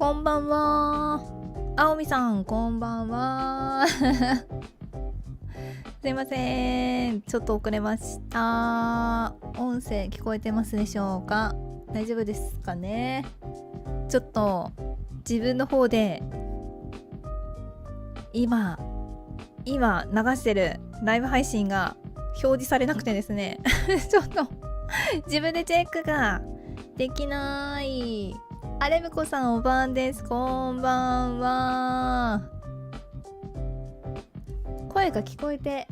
こんばんは。あおみさん、こんばんは。すいません。ちょっと遅れました。音声聞こえてますでしょうか？大丈夫ですかね？ちょっと自分の方で今流してるライブ配信が表示されなくてですね。ちょっと自分でチェックができない。あれむこさんおばんです。こんばんは。声が聞こえて、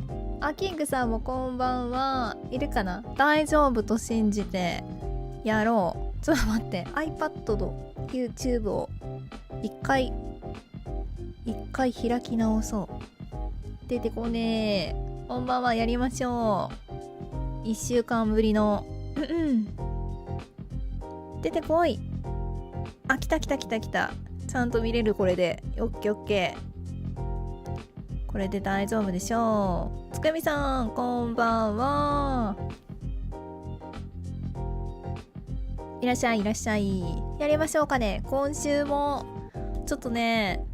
キングさんもこんばんは。いるかな？大丈夫と信じてやろう。ちょっと待って、 iPad と YouTube を一回開き直そう。出てこねえ。こんばんは。やりましょう。1週間ぶりの出てこい。来た。ちゃんと見れる。これでオッケー。これで大丈夫でしょう。つくみさん、こんばんは。いらっしゃい。やりましょうかね。今週もちょっとね、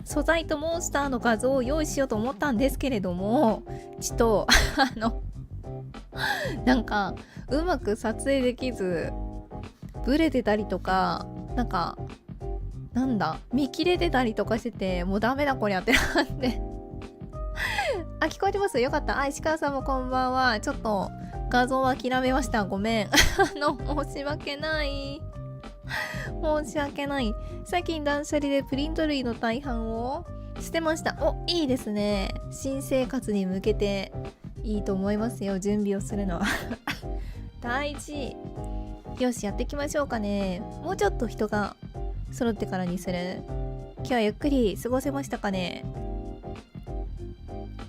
素材とモンスターの画像を用意しようと思ったんですけれども、ちょっとなんかうまく撮影できずブレてたりとか、見切れてたりとかしてて、もうダメだこりゃってなって聞こえてます？よかった。石川さんもこんばんは。ちょっと画像は諦めました。ごめん。申し訳ない最近断捨離でプリント類の大半を捨てました。いいですね。新生活に向けていいと思いますよ。準備をするのは大事。よし、やっていきましょうかね。もうちょっと人が揃ってからにする。今日はゆっくり過ごせましたかね。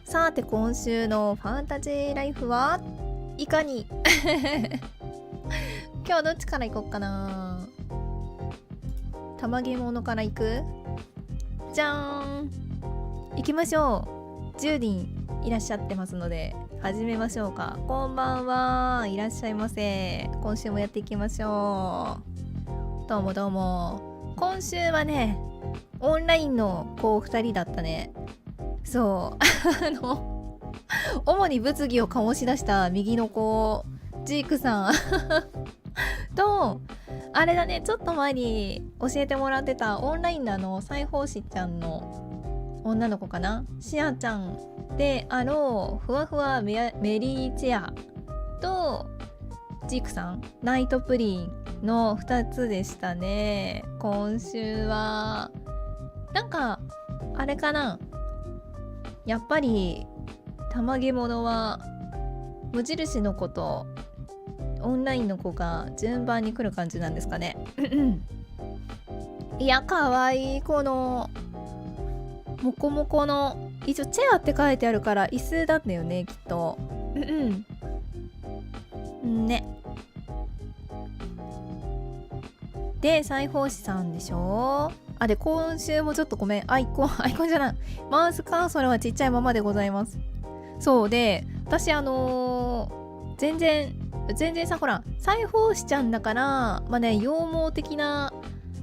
さて、今週のファンタジーライフはいかに今日どっちから行こうかな。たまげものから行く？じゃーん、行きましょう。10人いらっしゃってますので始めましょうか。こんばんは。いらっしゃいませ。今週もやっていきましょう。どうも。今週はね、オンラインの子2人だったね。そう主に物議を醸し出した右の子ジークさんと、あれだね、ちょっと前に教えてもらってたオンラインの裁縫師ちゃんの女の子かな、シアちゃんであろうふわふわメリーチェアとジークさんナイトプリンの2つでしたね。今週はあれかな、やっぱりたまげものは無印の子とオンラインの子が順番に来る感じなんですかね。いや、かわいい。このモコモコの、一応チェアって書いてあるから椅子だったよね、きっと。ね。で、裁縫師さんでしょ。で、今週もちょっとごめん、アイコンじゃない、マウスカーソルはちっちゃいままでございます。そうで、私全然さ、ほら裁縫師ちゃんだから羊毛的な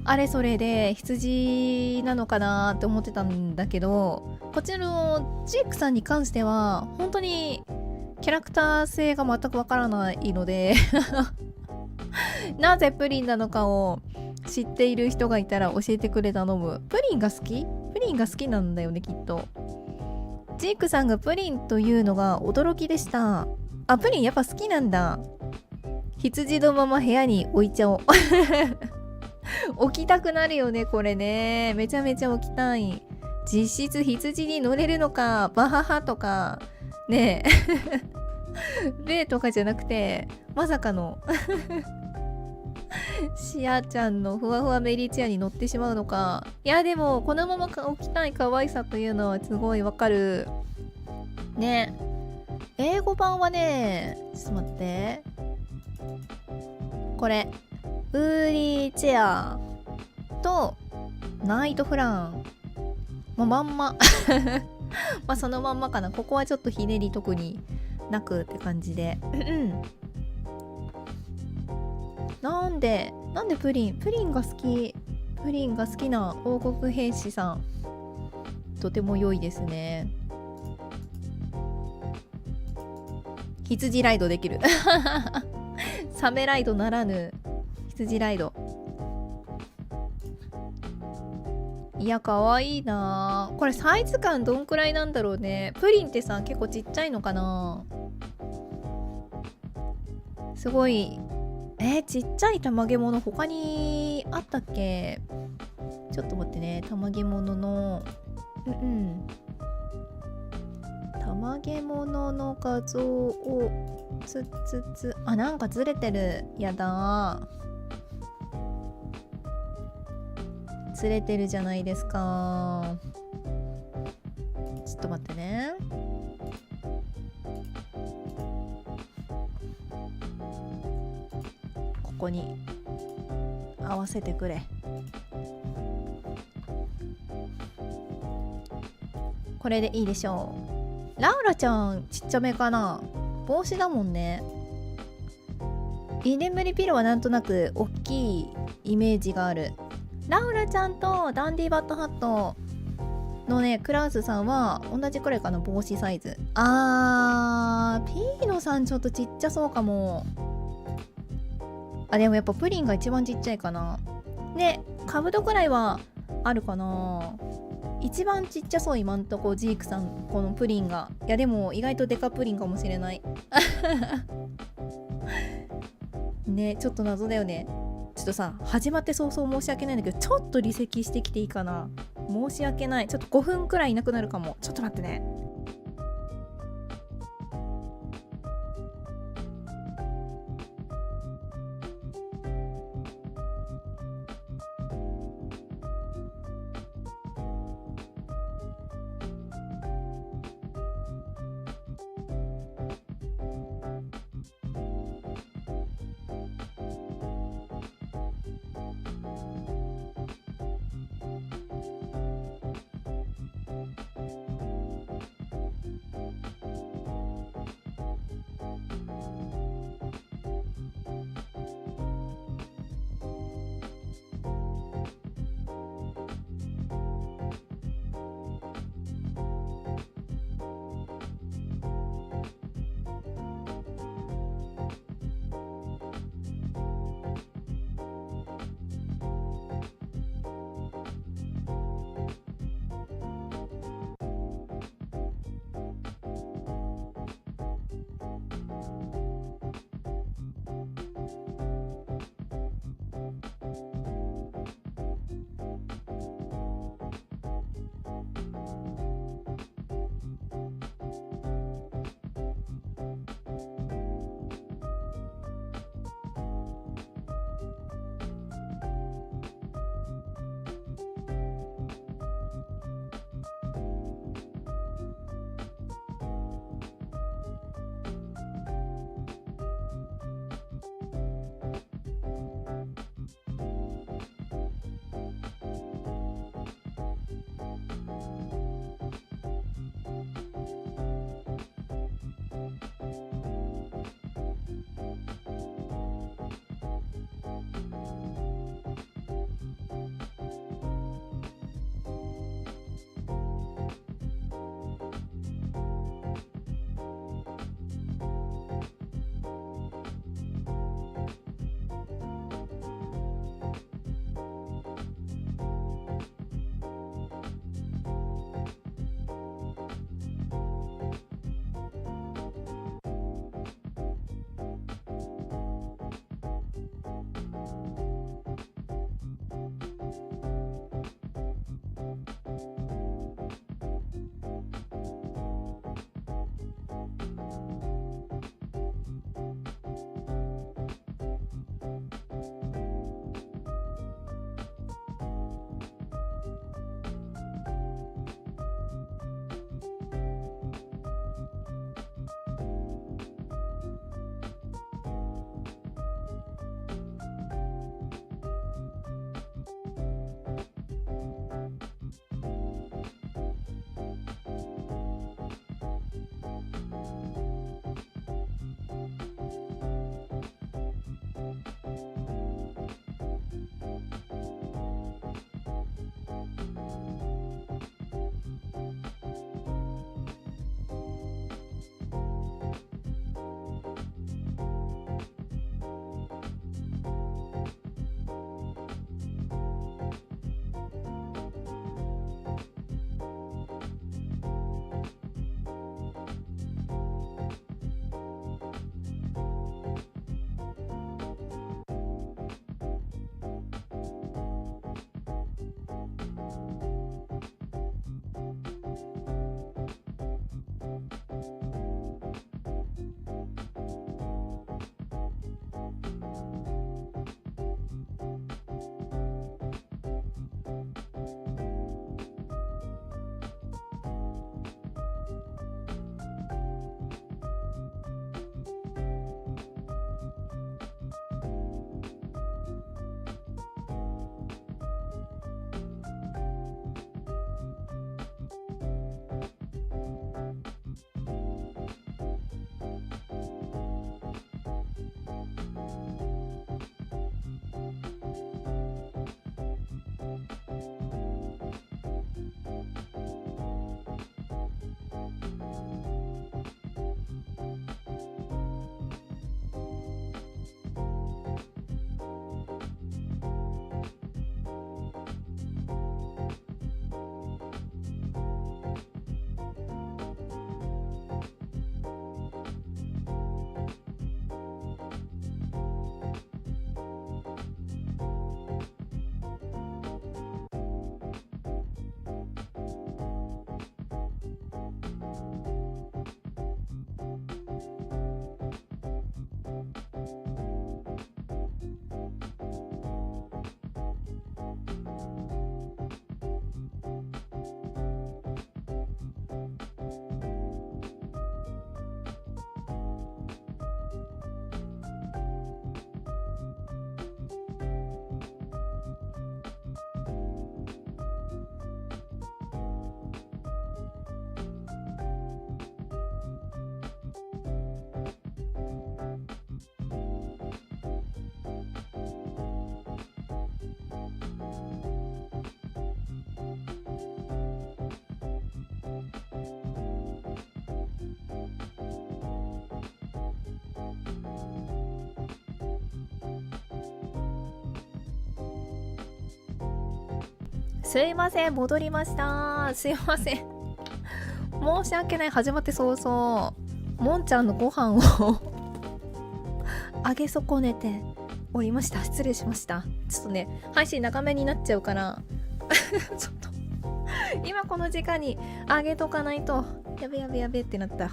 あれそれで羊なのかなって思ってたんだけど、こちらのジークさんに関しては本当にキャラクター性が全くわからないのでなぜプリンなのかを知っている人がいたら教えてくれ頼む。プリンが好きなんだよね、きっと。ジークさんがプリンというのが驚きでした。プリンやっぱ好きなんだ。羊のまま部屋に置いちゃおう置きたくなるよね、これね。めちゃめちゃ置きたい。実質羊に乗れるのかバハハとかねえ例とかじゃなくて、まさかのシアちゃんのふわふわメリーチェアに乗ってしまうのか。いや、でもこのまま置きたい可愛さというのはすごいわかるね。英語版はね、ちょっと待って、これウーリーチェアとナイトフラン、まんまそのまんまかな。ここはちょっとひねり特になくって感じでなんでプリンが好き。プリンが好きな王国兵士さん、とても良いですね。羊ライドできるサメライドならぬ羊ライド。いや、かわいいな。これサイズ感どんくらいなんだろうね。プリンってさ、結構ちっちゃいのかな。すごい。ちっちゃいたまげもの他にあったっけ。ちょっと待ってね。たまげもののたまげものの画像をなんかずれてる。やだー、ずれてるじゃないですか。ちょっと待ってね。ここに合わせてくれ。これでいいでしょう。ラウラちゃんちっちゃめかな。帽子だもんね。居眠りピロはなんとなく大きいイメージがある。ラウラちゃんとダンディバットハットのね、クラウスさんは同じくらいかな、帽子サイズ。ピーノさんちょっとちっちゃそうかも。でもやっぱプリンが一番ちっちゃいかな。で、カブトくらいはあるかな。一番ちっちゃそう、今んとこジークさん、このプリンが。いやでも意外とデカプリンかもしれないね、ちょっと謎だよね。ちょっとさ、始まって早々申し訳ないんだけど、ちょっと離席してきていいかな。申し訳ない。ちょっと5分くらいいなくなるかも。ちょっと待ってね。すいません、戻りました。すいません。申し訳ない。始まって早々、もんちゃんのご飯をあげ損ねておりました。失礼しました。ちょっとね、配信長めになっちゃうからちょっと今この時間にあげとかないとやべやべやべってなった。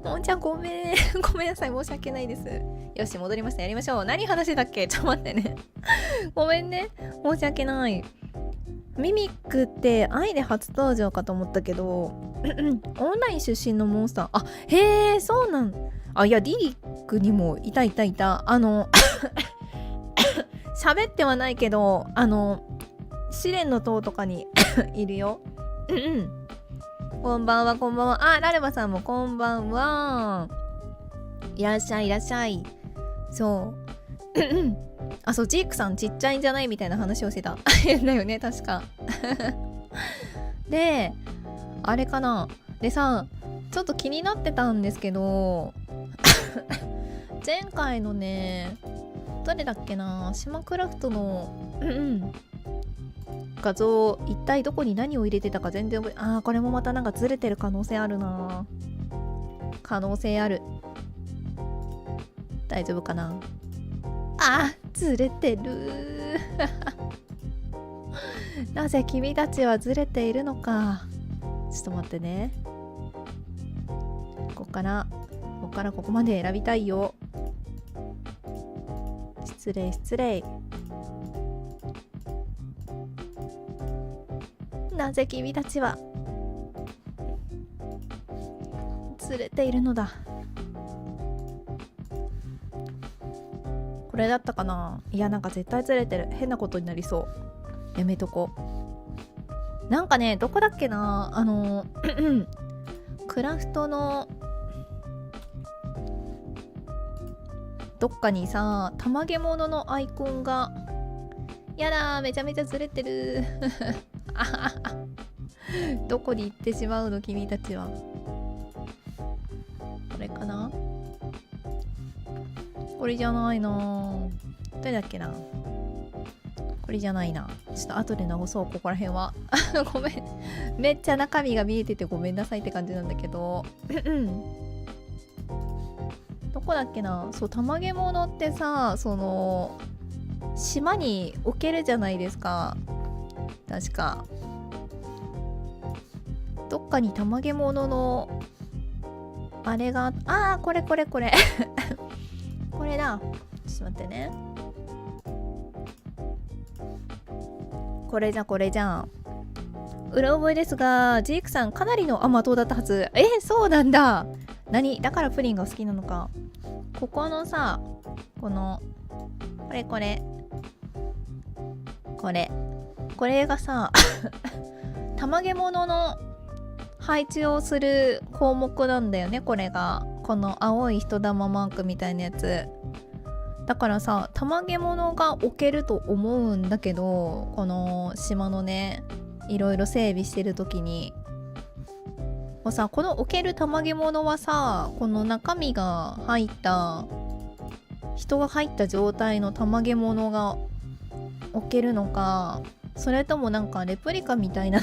もんちゃんごめんごめんなさい、申し訳ないです。よし、戻りました。やりましょう。何話してたっけ。ちょっと待ってねごめんね、申し訳ない。ミミックって愛で初登場かと思ったけどオンライン出身のモンスター。あ、へえ、そうなん。あ、いや、リリックにもいた喋ってはないけど試練の塔とかにいるよこんばんは、こんばんは。あ、ラルバさんもこんばんは。いらっしゃい、いらっしゃい。そうあ、そう、ジークさんちっちゃいんじゃないみたいな話をしてただよね、確かで、あれかな。でさ、ちょっと気になってたんですけど前回のね、どれだっけな、島クラフトの画像、一体どこに何を入れてたか全然覚え、あー、これもまたなんかずれてる可能性あるな。可能性ある。大丈夫かな。あー、ずれてるなぜ君たちはずれているのか。ちょっと待ってね。ここからここまで選びたいよ。失礼失礼。なぜ君たちはずれているのだ。これだったかな。いや、なんか絶対ずれてる。変なことになりそう。やめとこ。なんかね、どこだっけな、クラフトのどっかにさ、たまげもののアイコンが、やだー、めちゃめちゃずれてるどこに行ってしまうの君たちは。これかな。これじゃないな。どれだっけな。これじゃないな。ちょっと後で直そう、ここら辺はごめん、めっちゃ中身が見えててごめんなさいって感じなんだけどどこだっけな。そう、たまげものってさ、その島に置けるじゃないですか、確か。どっかにたまげもののあれが、あー、これこれこれこれだ。ちょっと待ってね。これじゃこれじゃん。うろ覚えですが、ジークさんかなりの甘党だったはず。そうなんだ。何だからプリンが好きなのか。ここのさ、このこれがさたまげものの配置をする項目なんだよね。これがこの青い人玉マークみたいなやつだからさ、たまげものが置けると思うんだけど、この島のね、いろいろ整備してる時にもうさ、この置けるたまげものはさ、この中身が入った人が入った状態のたまげものが置けるのか、それともなんかレプリカみたいな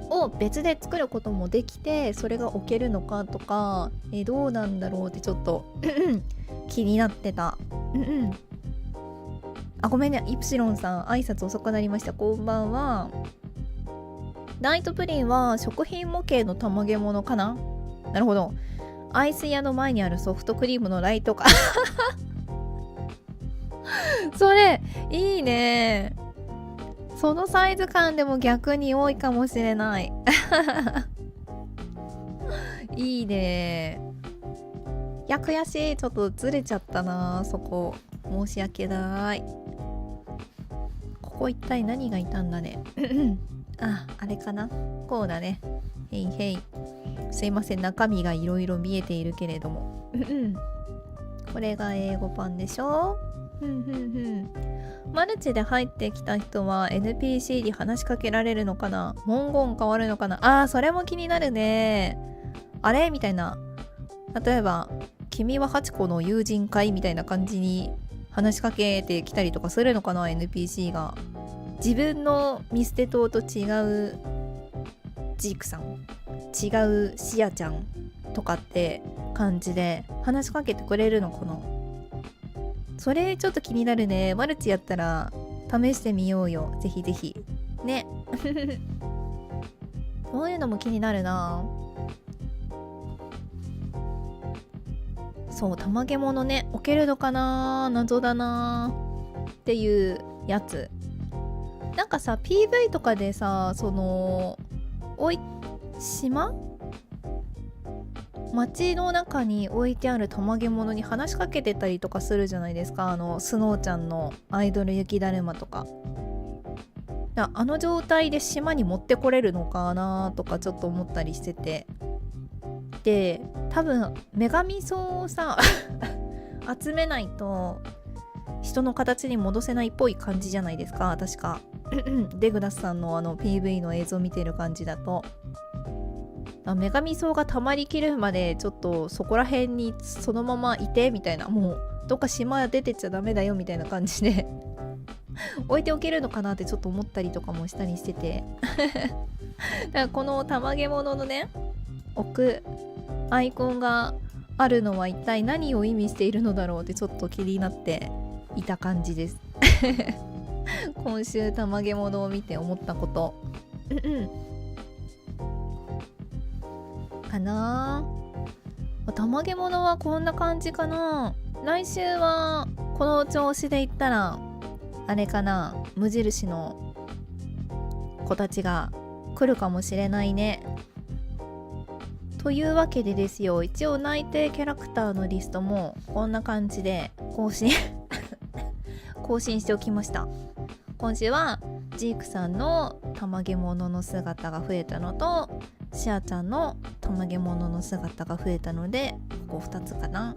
のを別で作ることもできて、それが置けるのかとか、どうなんだろうってちょっと気になってた。あ、ごめんね、イプシロンさん、挨拶遅くなりました。こんばんは。ナイトプリンは食品模型のたまげものかな。なるほど。アイス屋の前にあるソフトクリームのライトかそれいいね。そのサイズ感でも逆に多いかもしれないいいね。いや、悔しい。ちょっとずれちゃったな、そこ。申し訳ない。ここ一体何がいたんだねあれかな。こうだね。へいへい。すいません、中身がいろいろ見えているけれどもこれが英語版でしょ。マルチで入ってきた人は NPC に話しかけられるのかな。文言変わるのかな。それも気になるね。あれみたいな。例えば君はハチコの友人かいみたいな感じに話しかけてきたりとかするのかな、 NPC が。自分のミステ島と違うジークさん、違うシアちゃんとかって感じで話しかけてくれるのかな。それちょっと気になるね。マルチやったら試してみようよ。ぜひぜひね。そういうのも気になるな。そう、たまげものね、置けるのかな、謎だなっていうやつ。なんかさ PV とかでさ、その島街の中に置いてあるたまげものに話しかけてたりとかするじゃないですか。スノーちゃんのアイドル雪だるまとか。あの状態で島に持ってこれるのかなとかちょっと思ったりしてて、で多分女神層をさ集めないと人の形に戻せないっぽい感じじゃないですか、確か。デグラスさんのPV の映像見てる感じだと、女神層が溜まりきるまでちょっとそこら辺にそのままいてみたいな、もうどっか島出てっちゃダメだよみたいな感じで置いておけるのかなってちょっと思ったりとかもしたりしててだからこのたまげもののね置くアイコンがあるのは一体何を意味しているのだろうってちょっと気になっていた感じです今週たまげものを見て思ったことかな。たまげものはこんな感じかな。来週はこの調子でいったらあれかな、無印の子たちが来るかもしれないね。というわけでですよ、一応内定キャラクターのリストもこんな感じで更新しておきました。今週はジークさんのたまげものの姿が増えたのとシアちゃんのたまげものの姿が増えたので、ここ2つかな。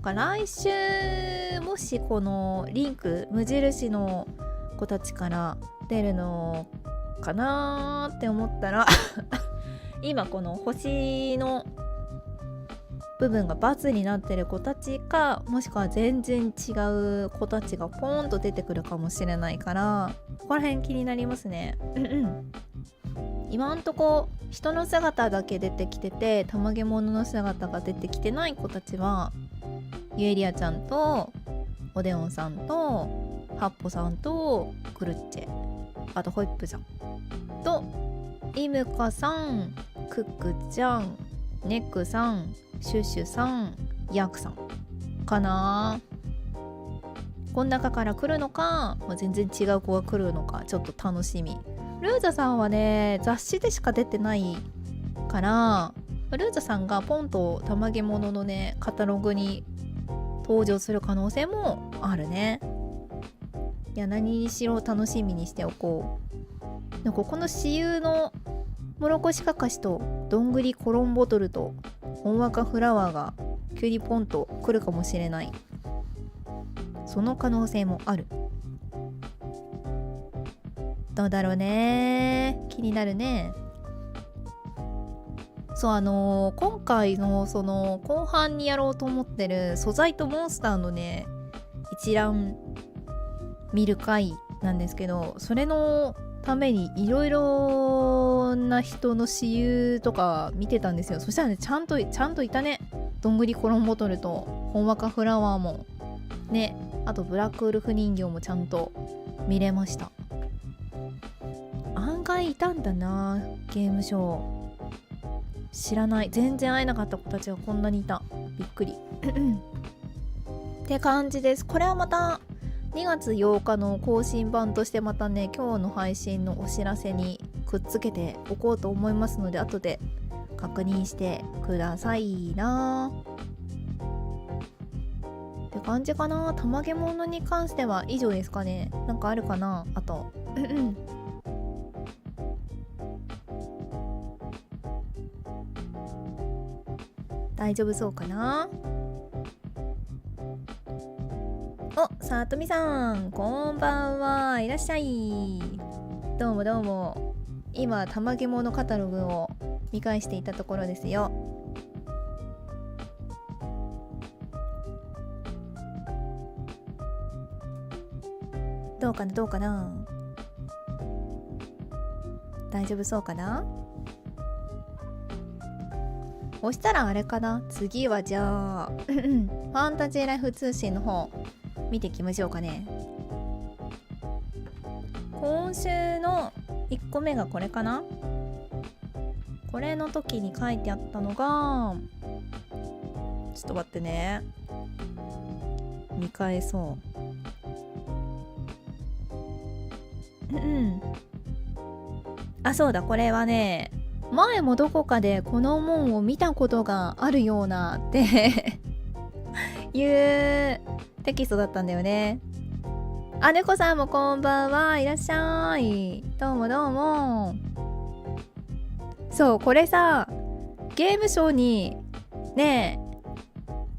来週もしこのリンク無印の子たちから出るのかなって思ったら今この星の部分が×になってる子たちか、もしくは全然違う子たちがポーンと出てくるかもしれないから、ここら辺気になりますね。今んとこ人の姿だけ出てきてて、たまげものの姿が出てきてない子たちはゆえりあちゃんとおでおんさんとはっぽさんとクルッチェ、あとホイップさんとイムカさん、クックちゃん、ネックさん、シュシュさん、ヤクさんかな。この中から来るのか、全然違う子が来るのかちょっと楽しみ。ルーザさんはね雑誌でしか出てないから、ルーザさんがポンとたまげもののねカタログに登場する可能性もあるね。いや、何にしろ楽しみにしておこう。なんかこの私有のもろこしかかしとどんぐりコロンボトルとほんわかフラワーが急にポンと来るかもしれない。その可能性もある。どうだろうね、気になるね。そう、今回のその後半にやろうと思ってる素材とモンスターのね一覧見る回なんですけど、それのためにいろいろな人の私有とか見てたんですよ。そしたらねちゃんといたね。どんぐりコロンボトルとほんわかフラワーもね、あとブラックウルフ人形もちゃんと見れました。案外いたんだな、ゲームショー。知らない、全然会えなかった子たちがこんなにいた。びっくりって感じです。これはまた2月8日の更新版としてまたね今日の配信のお知らせにくっつけておこうと思いますので、後で確認してくださいなって感じかな。たまげものに関しては以上ですかね。なんかあるかな、あと大丈夫そうかな。お、さとみさんこんばんは、いらっしゃい。どうもどうも。今たまげものカタログを見返していたところですよ。どうかな。大丈夫そうかな。そしたらあれかな、次はじゃあファンタジーライフ通信の方見ていきましょうかね。今週の1個目がこれかな。これの時に書いてあったのが、ちょっと待ってね、見返そう。あ、そうだ、これはね、前もどこかでこの門を見たことがあるようなっていうテキストだったんだよね。あ、猫さんもこんばんは、いらっしゃい。どうもどうも。そう、これさ、ゲームショーにね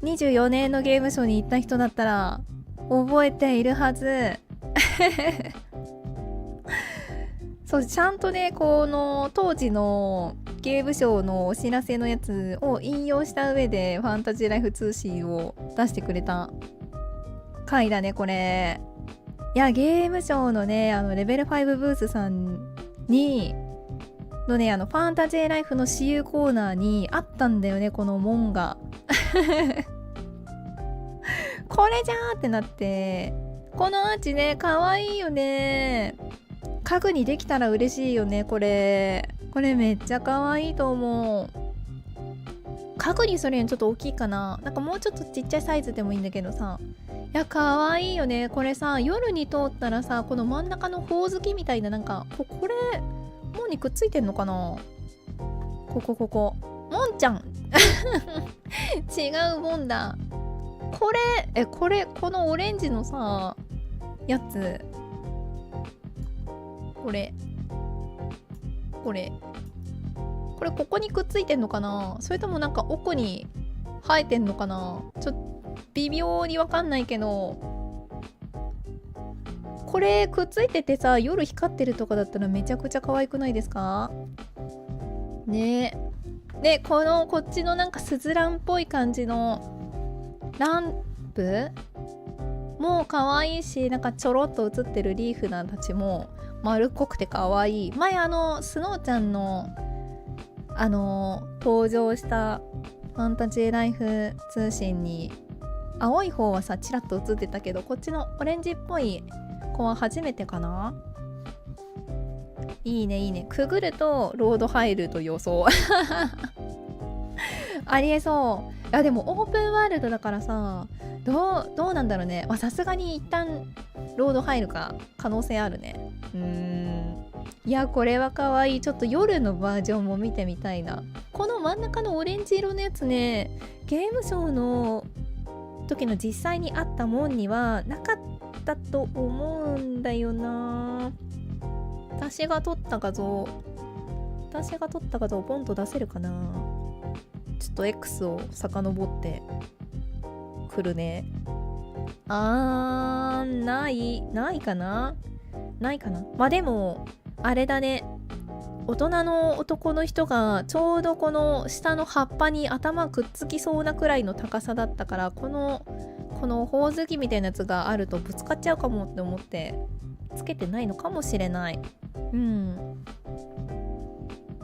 え、24年のゲームショーに行った人だったら覚えているはずそう、ちゃんとね、この当時のゲームショーのお知らせのやつを引用した上でファンタジーライフ通信を出してくれた回だね、これ。いや、ゲームショーのね、レベル5ブースさんにのね、ファンタジーライフの私有コーナーにあったんだよね、この門がこれじゃーってなって、このアーチね、かわいいよね。家具にできたら嬉しいよね、これめっちゃかわいいと思う。家具にそれよりちょっと大きいかな。なんかもうちょっとちっちゃいサイズでもいいんだけどさ、いや、かわいいよね。これさ、夜に通ったらさ、この真ん中のほおずきみたいな、なんかこれ門にくっついてんのかな。ここもんちゃん違うもんだ。このオレンジのさやつ、これここにくっついてんのかな、それともなんか奥に生えてんのかな、ちょっと微妙にわかんないけど、これくっついててさ、夜光ってるとかだったらめちゃくちゃ可愛くないですかね。で、こっちのなんかスズランっぽい感じのランプも可愛いし、なんかちょろっと映ってるリーフナーたちも丸っこくて可愛い。前スノーちゃんの登場したファンタジーライフ通信に青い方はさチラッと映ってたけど、こっちのオレンジっぽい子は初めてかな。いいね。くぐるとロード入ると予想ありえそう。いやでもオープンワールドだからさ、どうなんだろうね。さすがに一旦ロード入るか可能性あるね。いや、これは可愛い。ちょっと夜のバージョンも見てみたいな。この真ん中のオレンジ色のやつね、ゲームショーの時の実際にあった門にはなかったと思うんだよな。私が撮った画像ポンと出せるかな。ちょっと X を遡ってくるね。ないかな。でもあれだね、大人の男の人がちょうどこの下の葉っぱに頭くっつきそうなくらいの高さだったから、このほおずきみたいなやつがあるとぶつかっちゃうかもって思ってつけてないのかもしれない。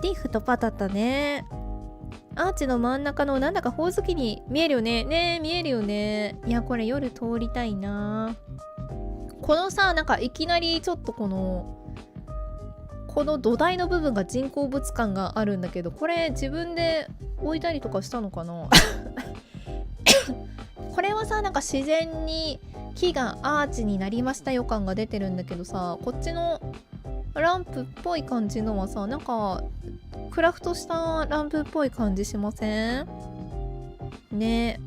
リーフとパタタね。アーチの真ん中のなんだかほおずきに見えるよね。見えるよね。いや、これ夜通りたいな。このさ、なんかいきなりちょっとこの土台の部分が人工物感があるんだけど、これ自分で置いたりとかしたのかなこれはさ、なんか自然に木がアーチになりました予感が出てるんだけどさ、こっちのランプっぽい感じのはさ、なんかクラフトしたランプっぽい感じしませんね。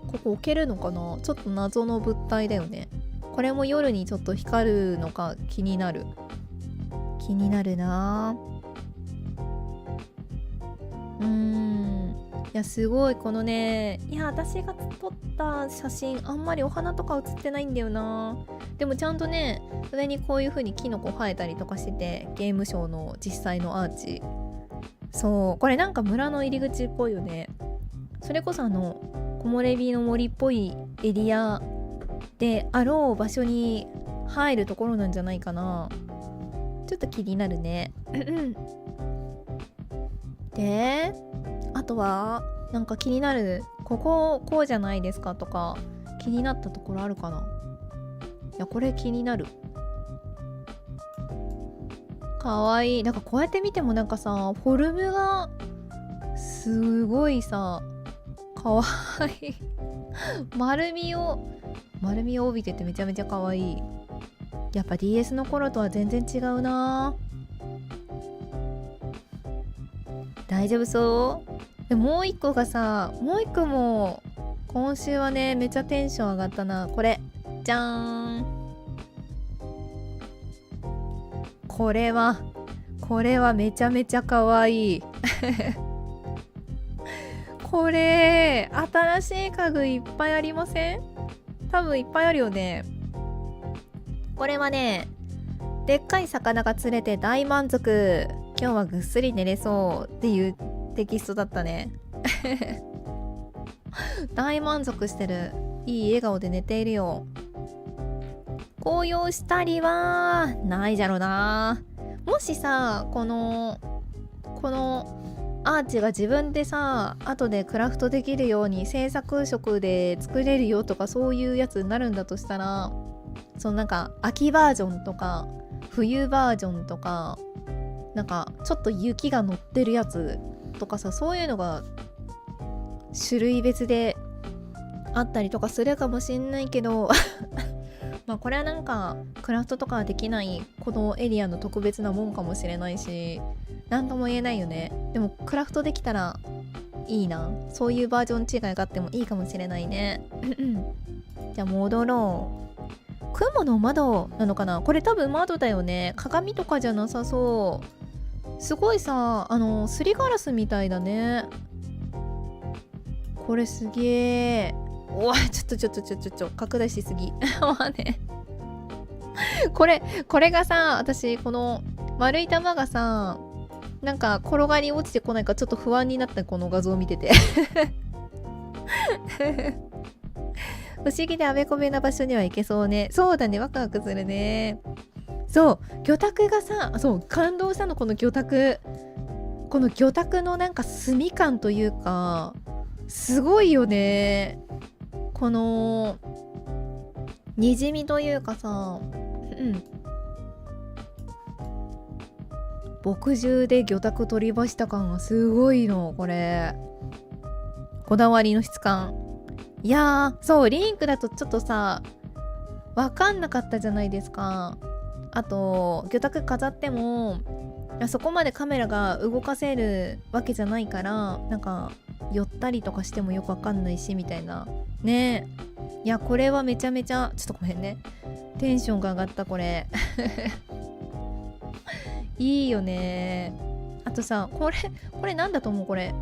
ここ置けるのかな。ちょっと謎の物体だよね。これも夜にちょっと光るのか気になるな。いや、すごいこのね、いや、私が撮った写真あんまりお花とか写ってないんだよな。でもちゃんとね、上にこういう風にキノコ生えたりとかしてて、ゲームショーの実際のアーチ、そう、これなんか村の入り口っぽいよね。それこそ木漏れ日の森っぽいエリアであろう場所に入るところなんじゃないかな。ちょっと気になるね。で、あとはなんか気になる、こここうじゃないですかとか気になったところあるかな。いや、これ気になる。かわいい。なんかこうやって見てもなんかさ、フォルムがすごいさ、かわいい。丸みを帯びててめちゃめちゃかわいい。やっぱ DS の頃とは全然違うな。大丈夫そう？でもう一個がさ、もう一個も今週はねめちゃテンション上がったな。これじゃーん。これはめちゃめちゃかわいい。これ新しい家具いっぱいありません？多分いっぱいあるよね。これはね、でっかい魚が釣れて大満足、今日はぐっすり寝れそうっていうテキストだったね。大満足してる、いい笑顔で寝ているよ。紅葉したりはないじゃろな。もしさ、このアーチが自分でさ後でクラフトできるように制作色で作れるよとかそういうやつになるんだとしたら、そのなんか秋バージョンとか冬バージョンとか、なんかちょっと雪が乗ってるやつとかさ、そういうのが種類別であったりとかするかもしんないけどまあこれはなんかクラフトとかはできないこのエリアの特別なもんかもしれないし、なんとも言えないよね。でもクラフトできたらいいな。そういうバージョン違いがあってもいいかもしれないね。じゃあ戻ろう。雲の窓なのかな。これ多分窓だよね。鏡とかじゃなさそう。すごいさ、すりガラスみたいだね。これすげえ。おい、ちょっと拡大しすぎ。ね、これがさ、私この丸い玉がさ、なんか転がり落ちてこないかちょっと不安になった。この画像を見てて。不思議であべこべな場所には行けそうね。そうだね、ワクワクするね。そう、魚拓がさ、そう感動したの。この魚拓のなんか炭感というかすごいよね。このにじみというかさ、墨汁で魚拓取り干した感がすごいの。これこだわりの質感。いやー、そうリンクだとちょっとさわかんなかったじゃないですか。あと魚拓飾ってもそこまでカメラが動かせるわけじゃないから、なんか寄ったりとかしてもよくわかんないしみたいなね。いやこれはめちゃめちゃちょっとごめんね、テンションが上がった。これいいよね。あとさ、これなんだと思う？これ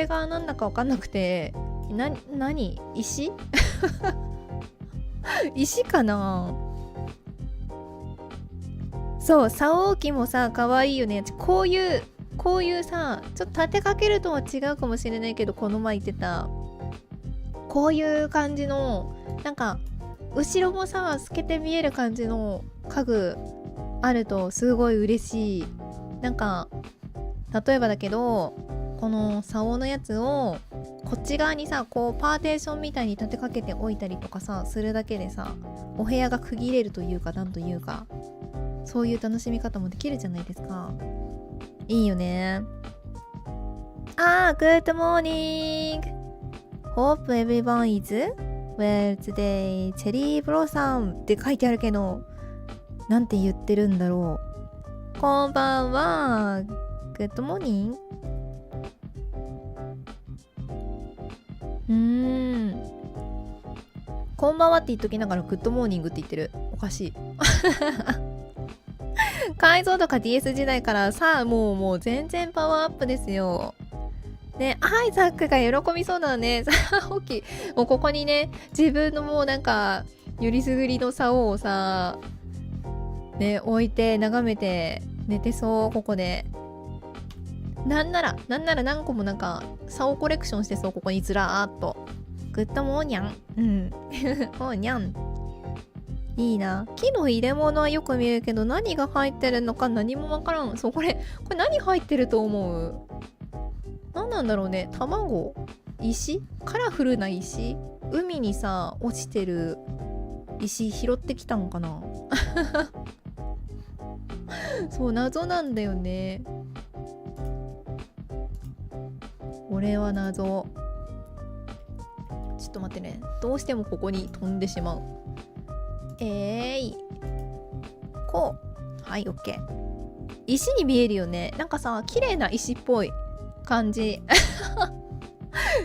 がなんだかわかんなくて、何石石かな。そう、竿置きもさ可愛いよね。こういうさ、ちょっと立てかけるとは違うかもしれないけど、この前言ってたこういう感じの、なんか後ろもさ透けて見える感じの家具あるとすごい嬉しい。なんか例えばだけど、この竿のやつをこっち側にさ、こうパーテーションみたいに立てかけておいたりとかさするだけでさ、お部屋が区切れるというか、なんというか、そういう楽しみ方もできるじゃないですか。いいよね。Good morning. Hope everyone is well today. チェリーブロッサムって書いてあるけど、なんて言ってるんだろう。こんばんは。Good morning. こんばんはって言っときながらグッドモーニングって言ってる。おかしい。解像度が DS 時代からさあ、もう全然パワーアップですよ。ね、アイザックが喜びそうだね。さあ、大きい。もうここにね、自分のもうなんか、よりすぐりの竿をさ、ね、置いて眺めて寝てそう、ここで。なんなら何個もなんか、竿コレクションしてそう、ここにずらーっと。グッドモーニャン。モーニャン。いいな。木の入れ物はよく見えるけど、何が入ってるのか何もわからん。そう、これ何入ってると思う？何なんだろうね。卵？石？カラフルな石？海にさ、落ちてる石拾ってきたんかなそう、謎なんだよね。これは謎。ちょっと待ってね。どうしてもここに飛んでしまう。こう。はい、オッケー。石に見えるよね。なんかさ、綺麗な石っぽい感じ。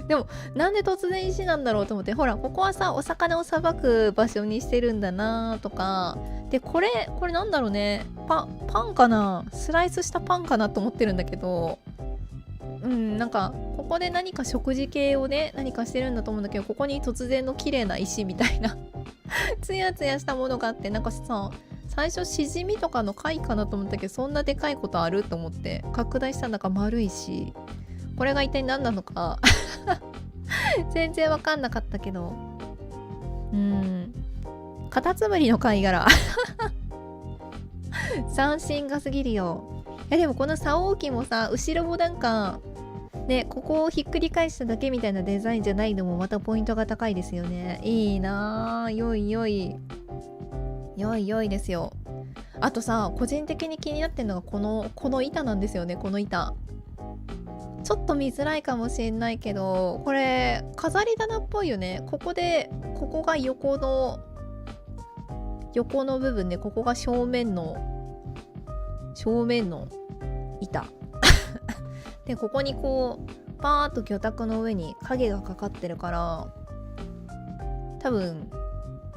でも、なんで突然石なんだろうと思って、ほら、ここはさ、お魚をさばく場所にしてるんだなとか。で、これなんだろうね。パンかな？スライスしたパンかなと思ってるんだけど、なんかここで何か食事系をね何かしてるんだと思うんだけど、ここに突然の綺麗な石みたいなツヤツヤしたものがあって、なんかさ、最初シジミとかの貝かなと思ったけど、そんなでかいことあると思って拡大したらなんか丸いし、これが一体何なのか全然わかんなかったけど、カタツムリの貝殻斬新がすぎるよ。いやでもこの竿置きもさ、後ろもなんかね、ここをひっくり返しただけみたいなデザインじゃないのもまたポイントが高いですよね。いいなぁ。よいよいですよ。あとさ、個人的に気になってるのがこの板なんですよね。この板ちょっと見づらいかもしれないけど、これ飾り棚っぽいよね。ここが横の部分で、ここが正面の板で、ここにこうパーッと魚拓の上に影がかかってるから、多分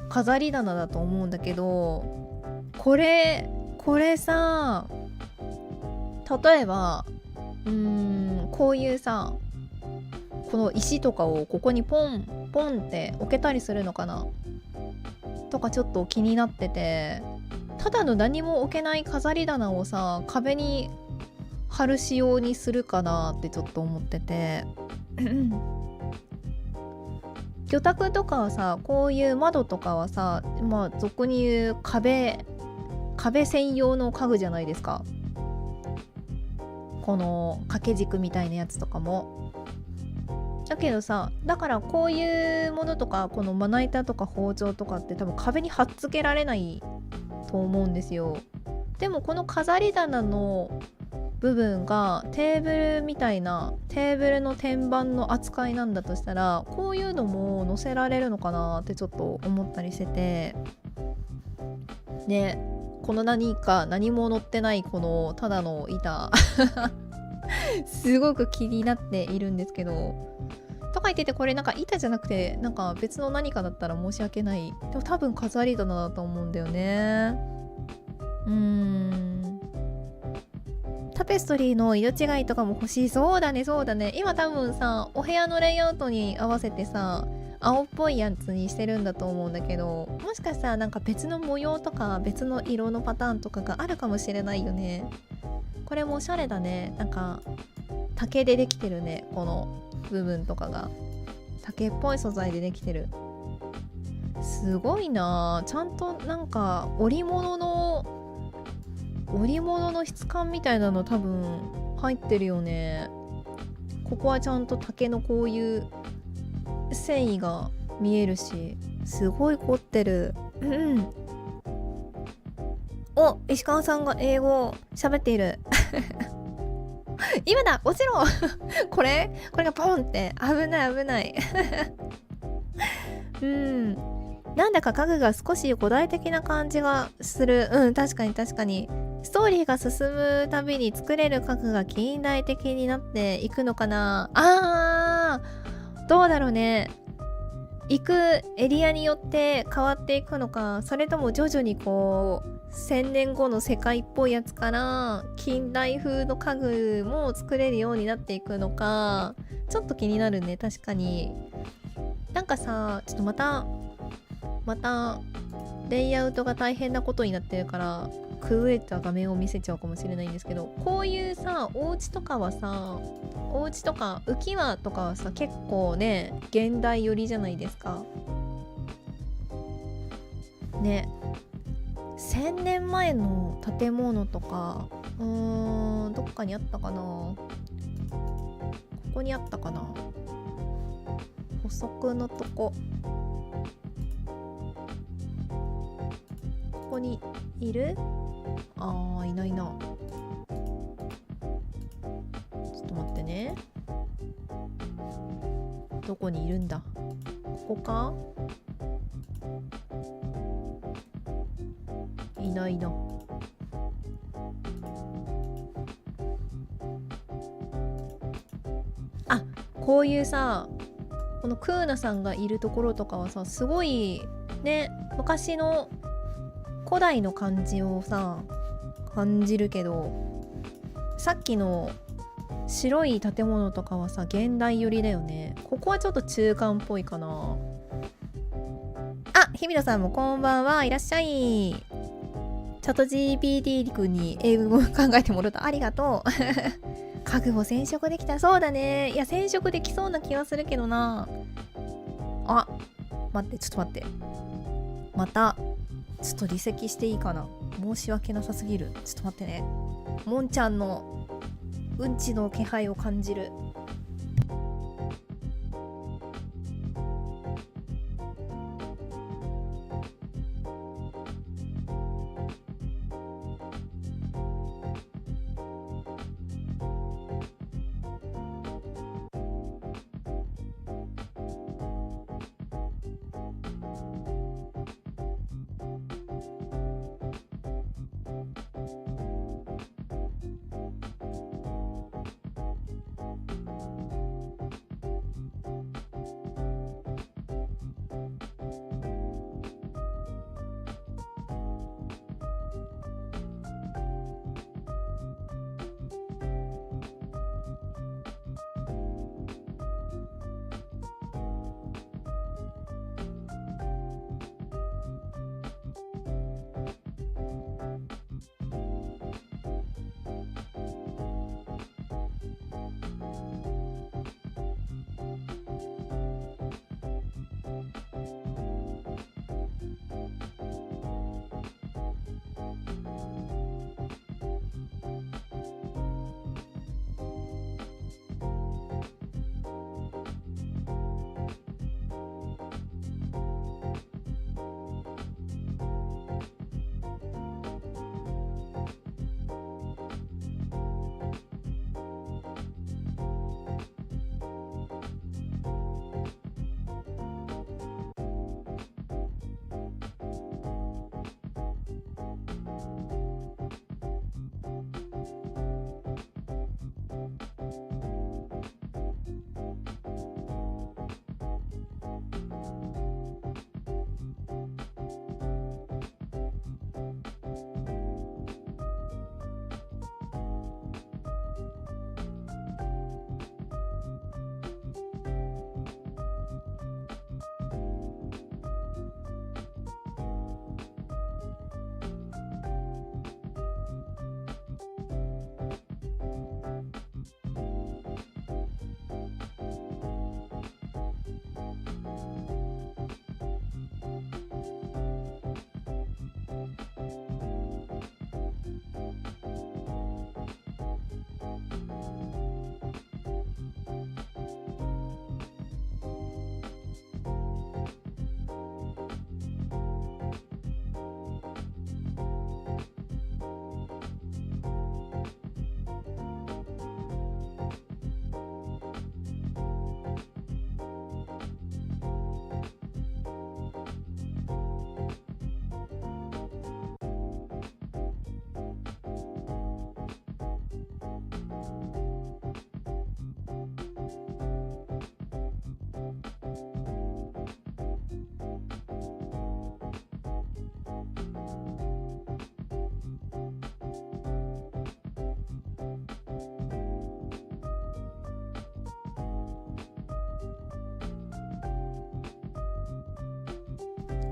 飾り棚だと思うんだけど、これさ、例えばこういうさ、この石とかをここにポンポンって置けたりするのかなとかちょっと気になってて、ただの何も置けない飾り棚をさ、壁に貼る仕様にするかなってちょっと思ってて魚拓とかはさ、こういう窓とかはさ、まあ俗に言う壁専用の家具じゃないですか。この掛け軸みたいなやつとかも。だけどさ、だからこういうものとか、このまな板とか包丁とかって多分壁に貼っつけられないと思うんですよ。でもこの飾り棚の部分がテーブルみたいな、テーブルの天板の扱いなんだとしたら、こういうのも載せられるのかなってちょっと思ったりしててね。この何も載ってないこのただの板すごく気になっているんですけど、とか言ってて、これなんか板じゃなくてなんか別の何かだったら申し訳ない。でも多分飾り棚だと思うんだよね。タペストリーの色違いとかも欲しい。そうだね。今多分さ、お部屋のレイアウトに合わせてさ、青っぽいやつにしてるんだと思うんだけど、もしかしたらなんか別の模様とか別の色のパターンとかがあるかもしれないよね。これもおしゃれだね。なんか竹でできてるね。この部分とかが竹っぽい素材でできてる。すごいな。ちゃんとなんか織物の質感みたいなの多分入ってるよね。ここはちゃんと竹のこういう繊維が見えるし、すごい凝ってる。お、石川さんが英語喋っている今だ、落ちろこれがポンって、危ないなんだか家具が少し古代的な感じがする。確かにストーリーが進むたびに作れる家具が近代的になっていくのかな。どうだろうね。行くエリアによって変わっていくのか、それとも徐々にこう1000年後の世界っぽいやつから近代風の家具も作れるようになっていくのか、ちょっと気になるね。確かになんかさ、ちょっとまたレイアウトが大変なことになってるから崩れた画面を見せちゃうかもしれないんですけど、こういうさ、お家とか浮き輪とかはさ、結構ね現代寄りじゃないですか。ね、1000年前の建物とか、どっかにあったかな。ここにあったかな。補足のとこ、ここにいる？いないな。ちょっと待ってね。どこにいるんだ。ここか？いないな。あ、こういうさ、このクーナさんがいるところとかはさ、すごいね、昔の古代の感じをさ感じるけど、さっきの白い建物とかはさ現代寄りだよね。ここはちょっと中間っぽいかな。あ、日比野さんもこんばんは、いらっしゃい。チャット GPT 君に英語を考えてもらった。ありがとう。家具を染色できた。そうだね。いや、染色できそうな気がするけどな。あ、待って、ちょっと待って。またちょっと離席していいかな。申し訳なさすぎる。ちょっと待ってね。もんちゃんのうんちの気配を感じる。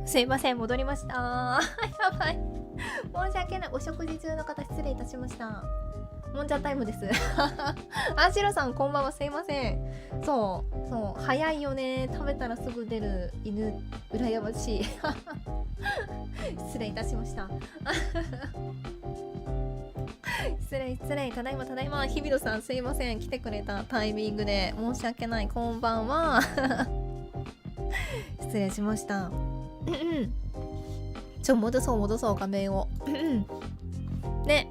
すいません、戻りましたやばい申し訳ない。お食事中の方失礼いたしました。もんじゃタイムですあ、シロさんこんばんは、すいません。そう早いよね、食べたらすぐ出る犬羨ましい失礼いたしました失礼、ただいま、日比野さんすいません、来てくれたタイミングで申し訳ない、こんばんは失礼しました戻そう画面をね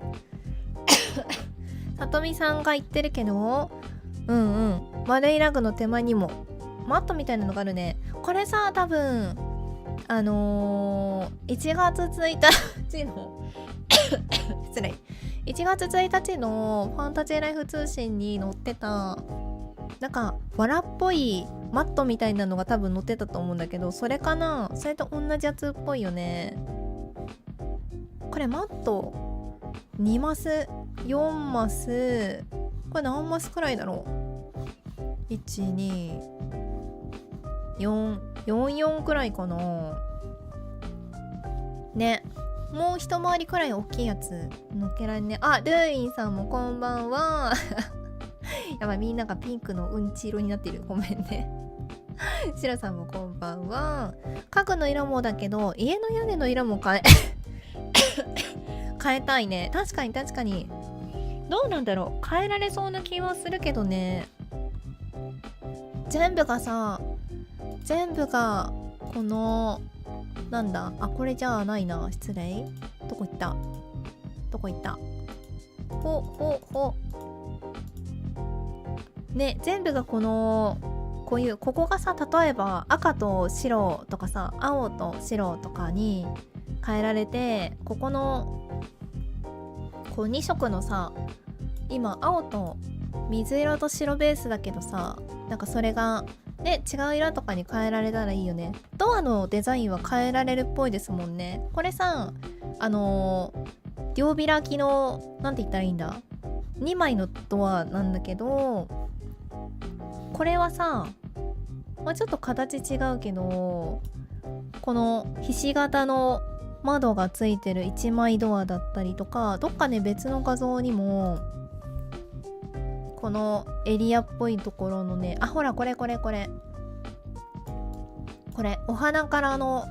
さとみさんが言ってるけど、丸いラグの手前にもマットみたいなのがあるね。これさ、多分1月1日の失礼、1月1日のファンタジーライフ通信に載ってたなんか藁っぽいマットみたいなのが多分載ってたと思うんだけど、それかな、それと同じやつっぽいよね。これマット2マス4マス、これ何マスくらいだろう、12444くらいかなね。もう一回りくらい大きいやつのっけられね。あ、ルーインさんもこんばんはやばい、みんながピンクのうんち色になってる、ごめんねシラさんもこんばんは。家具の色もだけど家の屋根の色も変えたいね。確かにどうなんだろう、変えられそうな気はするけどね。全部がこのなんだ、あ、これじゃあないな、失礼。どこ行ったね、全部がこういうここがさ、例えば赤と白とかさ、青と白とかに変えられて、ここのこう2色のさ、今青と水色と白ベースだけどさ、なんかそれがね、違う色とかに変えられたらいいよね。ドアのデザインは変えられるっぽいですもんね。これさ、両開きの、なんて言ったらいいんだ、2枚のドアなんだけど、これはさ、ちょっと形違うけど、このひし形の窓がついてる1枚ドアだったりとか、どっかね、別の画像にもこのエリアっぽいところのね、あ、ほらこれお花からの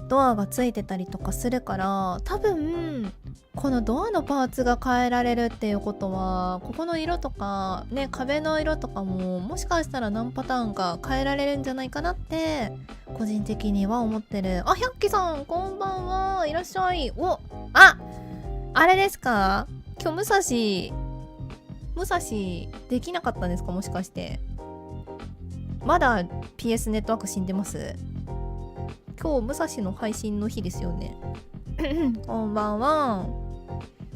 ドアがついてたりとかするから、多分このドアのパーツが変えられるっていうことは、ここの色とかね、壁の色とかももしかしたら何パターンか変えられるんじゃないかなって個人的には思ってる。あ、百鬼さんこんばんは、いらっしゃい。あれですか、今日武蔵できなかったんですか、もしかして。まだ PS ネットワーク死んでます？今日武蔵の配信の日ですよねこんばんは。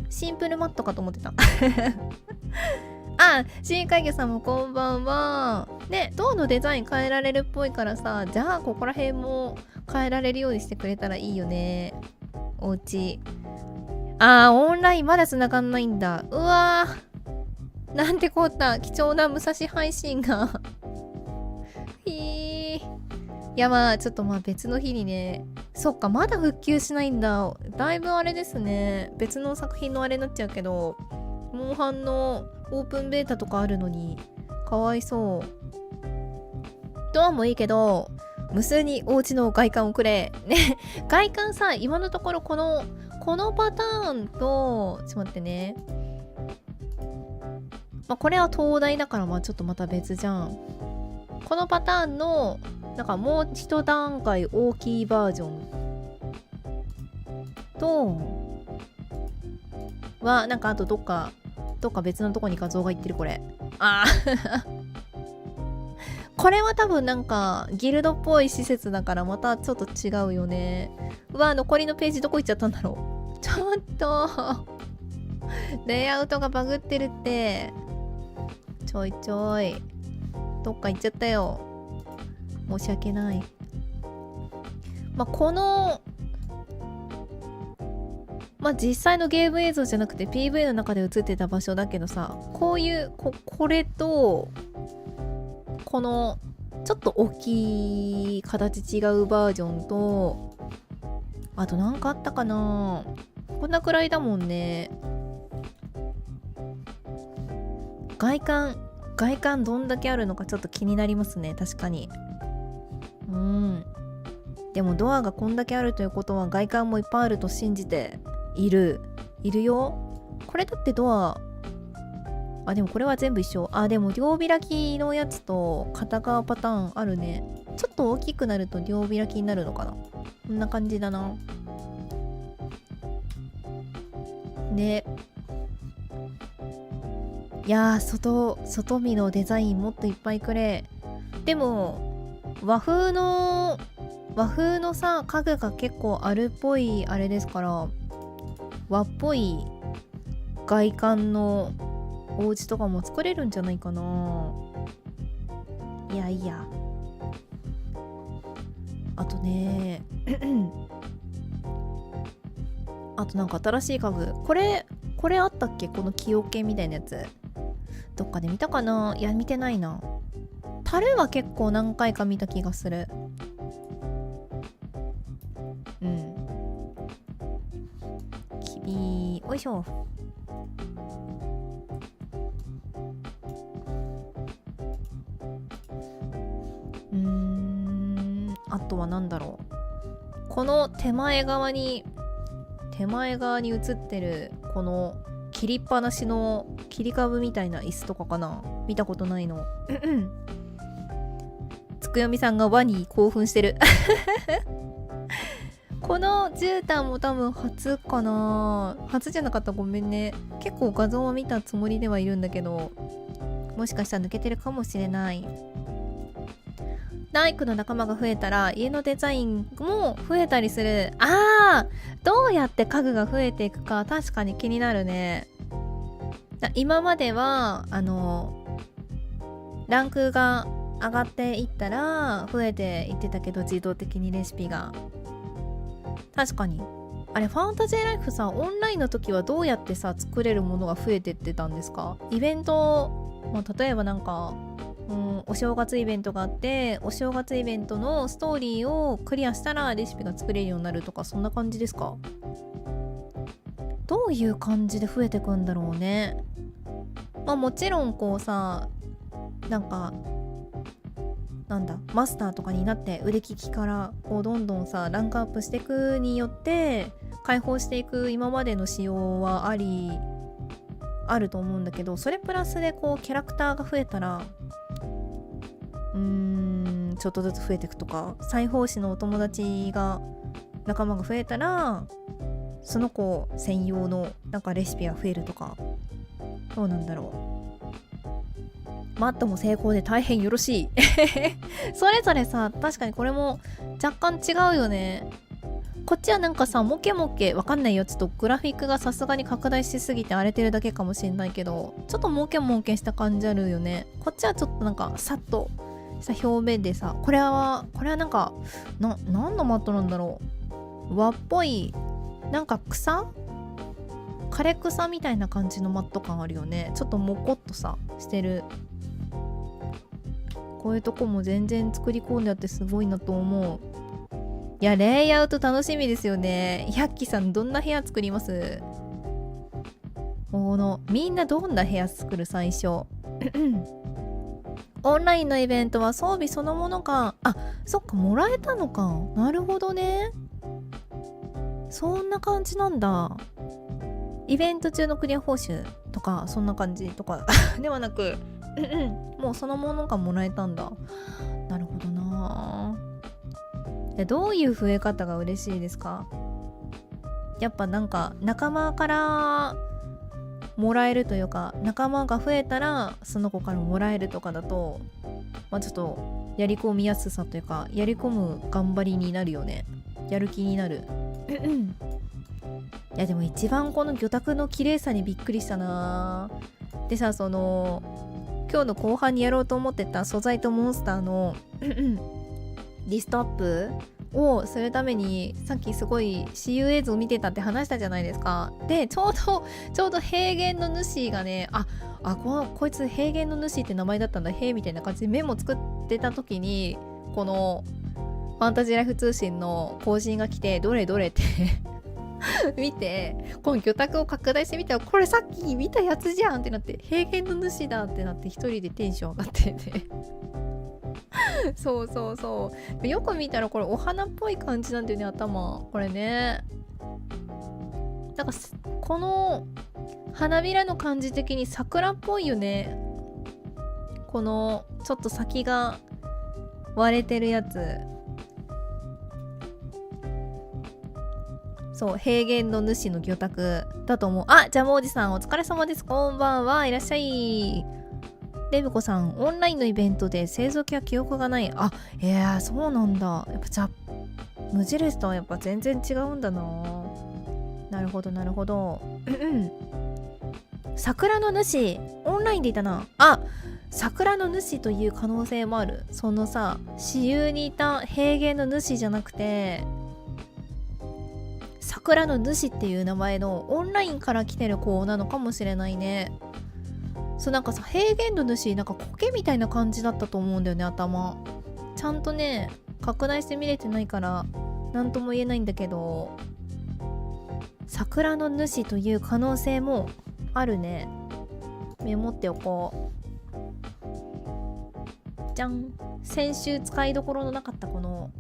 シンプルマットかと思ってたあ、新海魚さんもこんばんは。ね、ドアのデザイン変えられるっぽいからさ、じゃあここら辺も変えられるようにしてくれたらいいよね。おうち。オンラインまだ繋がんないんだ。うわー、なんてこった、貴重な武蔵配信がいや、ちょっと別の日にね。そっか、まだ復旧しないんだ。だいぶあれですね、別の作品のあれになっちゃうけど、モンハンのオープンベータとかあるのにかわいそう。ドアもいいけど無数にお家の外観をくれね。外観さ、今のところこのパターンと、ちょっと待ってね、これは東大だからちょっとまた別じゃん。このパターンのなんかもう一段階大きいバージョンとは、なんかあとどっか別のとこに画像がいってる。これこれは多分なんかギルドっぽい施設だからまたちょっと違うよね。残りのページどこ行っちゃったんだろう。ちょっとレイアウトがバグってるって。ちょいどっか行っちゃったよ、申し訳ない。この実際のゲーム映像じゃなくて PV の中で映ってた場所だけどさ、こういうこれとこのちょっと大きい形違うバージョンと、あとなんかあったかな、こんなくらいだもんね。外観どんだけあるのかちょっと気になりますね。確かに。でもドアがこんだけあるということは外観もいっぱいあると信じているよ。これだってドア、でもこれは全部一緒。でも両開きのやつと片側パターンあるね。ちょっと大きくなると両開きになるのかな。こんな感じだな。ね。いやー、外見のデザインもっといっぱいくれ。でも和風のさ家具が結構あるっぽいあれですから、和っぽい外観のお家とかも作れるんじゃないかな。いやあとねあとなんか新しい家具、これあったっけ、この木桶みたいなやつ。どっかで見たかな。いや見てないな。樽は結構何回か見た気がする。よいしょ。あとは何だろう。この手前側に映ってるこの切りっぱなしの切り株みたいな椅子とかかな。見たことないの。つくよみさんが輪に興奮してる。この絨毯も多分初かな。初じゃなかったらごめんね。結構画像は見たつもりではいるんだけど、もしかしたら抜けてるかもしれない。大工の仲間が増えたら家のデザインも増えたりする。どうやって家具が増えていくか確かに気になるね。今まではランクが上がっていったら増えていってたけど、自動的にレシピが。確かにあれファンタジーライフさ、オンラインの時はどうやってさ作れるものが増えてってたんですか？イベント、例えばなんかお正月イベントがあって、お正月イベントのストーリーをクリアしたらレシピが作れるようになるとか、そんな感じですか？どういう感じで増えてくんだろうね。もちろんこうさ、なんかなんだマスターとかになって腕利きからこうどんどんさランクアップしていくによって解放していく今までの仕様はあると思うんだけど、それプラスでこうキャラクターが増えたらちょっとずつ増えていくとか、裁縫師のお友達が仲間が増えたらその子専用のなんかレシピが増えるとか、どうなんだろう。マットも成功で大変よろしい。それぞれさ、確かにこれも若干違うよね。こっちはなんかさ、モケわかんないよ。ちょっとグラフィックがさすがに拡大しすぎて荒れてるだけかもしれないけど、ちょっとモケした感じあるよね。こっちはちょっとなんかさっとした表面でさ、これはなんか何のマットなんだろう。和っぽいなんか枯れ草みたいな感じのマット感あるよね。ちょっとモコっとさしてる。こういうとこも全然作り込んであってすごいなと思う。いや、レイアウト楽しみですよね。百鬼さんどんな部屋作ります？みんなどんな部屋作る最初。オンラインのイベントは装備そのものか。そっか、もらえたのか。なるほどね。そんな感じなんだ。イベント中のクリア報酬とかそんな感じとかではなくもうそのものがもらえたんだ。なるほどな。どういう増え方が嬉しいですか？やっぱなんか仲間からもらえるというか、仲間が増えたらその子からもらえるとかだと、ちょっとやり込みやすさというか、やり込む頑張りになるよね。やる気になる。いやでも一番この魚拓の綺麗さにびっくりしたな。でさ、今日の後半にやろうと思ってた素材とモンスターのリストアップをするためにさっきすごい私有映像見てたって話したじゃないですか。でちょうど平原の主がね、こいつ平原の主って名前だったんだ、みたいな感じでメモ作ってた時に、このファンタジーライフ通信の更新が来て、どれって見て、この魚拓を拡大してみたら、これさっき見たやつじゃんってなって、平原の主だってなって一人でテンション上がっててそうそうそう、よく見たらこれお花っぽい感じなんだよね、頭これね。なんかこの花びらの感じ的に桜っぽいよね。このちょっと先が割れてるやつ。そう、平原の主の魚拓だと思う。あ、ジャムおじさんお疲れ様です。こんばんは。いらっしゃい。レブコさん、オンラインのイベントで製造機は記憶がない。あ、いや、そうなんだ。やっぱじゃ無印とはやっぱ全然違うんだな。なるほどなるほど。桜の主オンラインでいたな。あ、桜の主という可能性もある。そのさ、私有にいた平原の主じゃなくて、桜の主っていう名前のオンラインから来てる子なのかもしれないね。そう、なんかさ、平原の主なんか苔みたいな感じだったと思うんだよね、頭。ちゃんとね拡大して見れてないから何とも言えないんだけど、桜の主という可能性もあるね。メモっておこう。じゃん。先週使いどころのなかったこの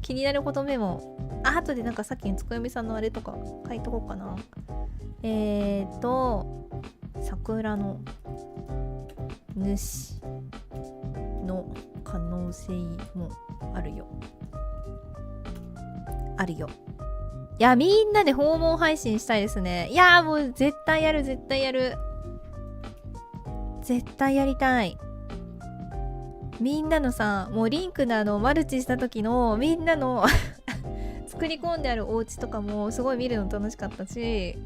気になることメモ。あとでなんかさっきのつくよみさんのあれとか書いとこうかな。桜の主の可能性もあるよ。あるよ。いや、みんなで訪問配信したいですね。いやー、もう絶対やる、絶対やる。絶対やりたい。みんなのさ、もうリンクのマルチした時のみんなの作り込んであるお家とかもすごい見るの楽しかったし、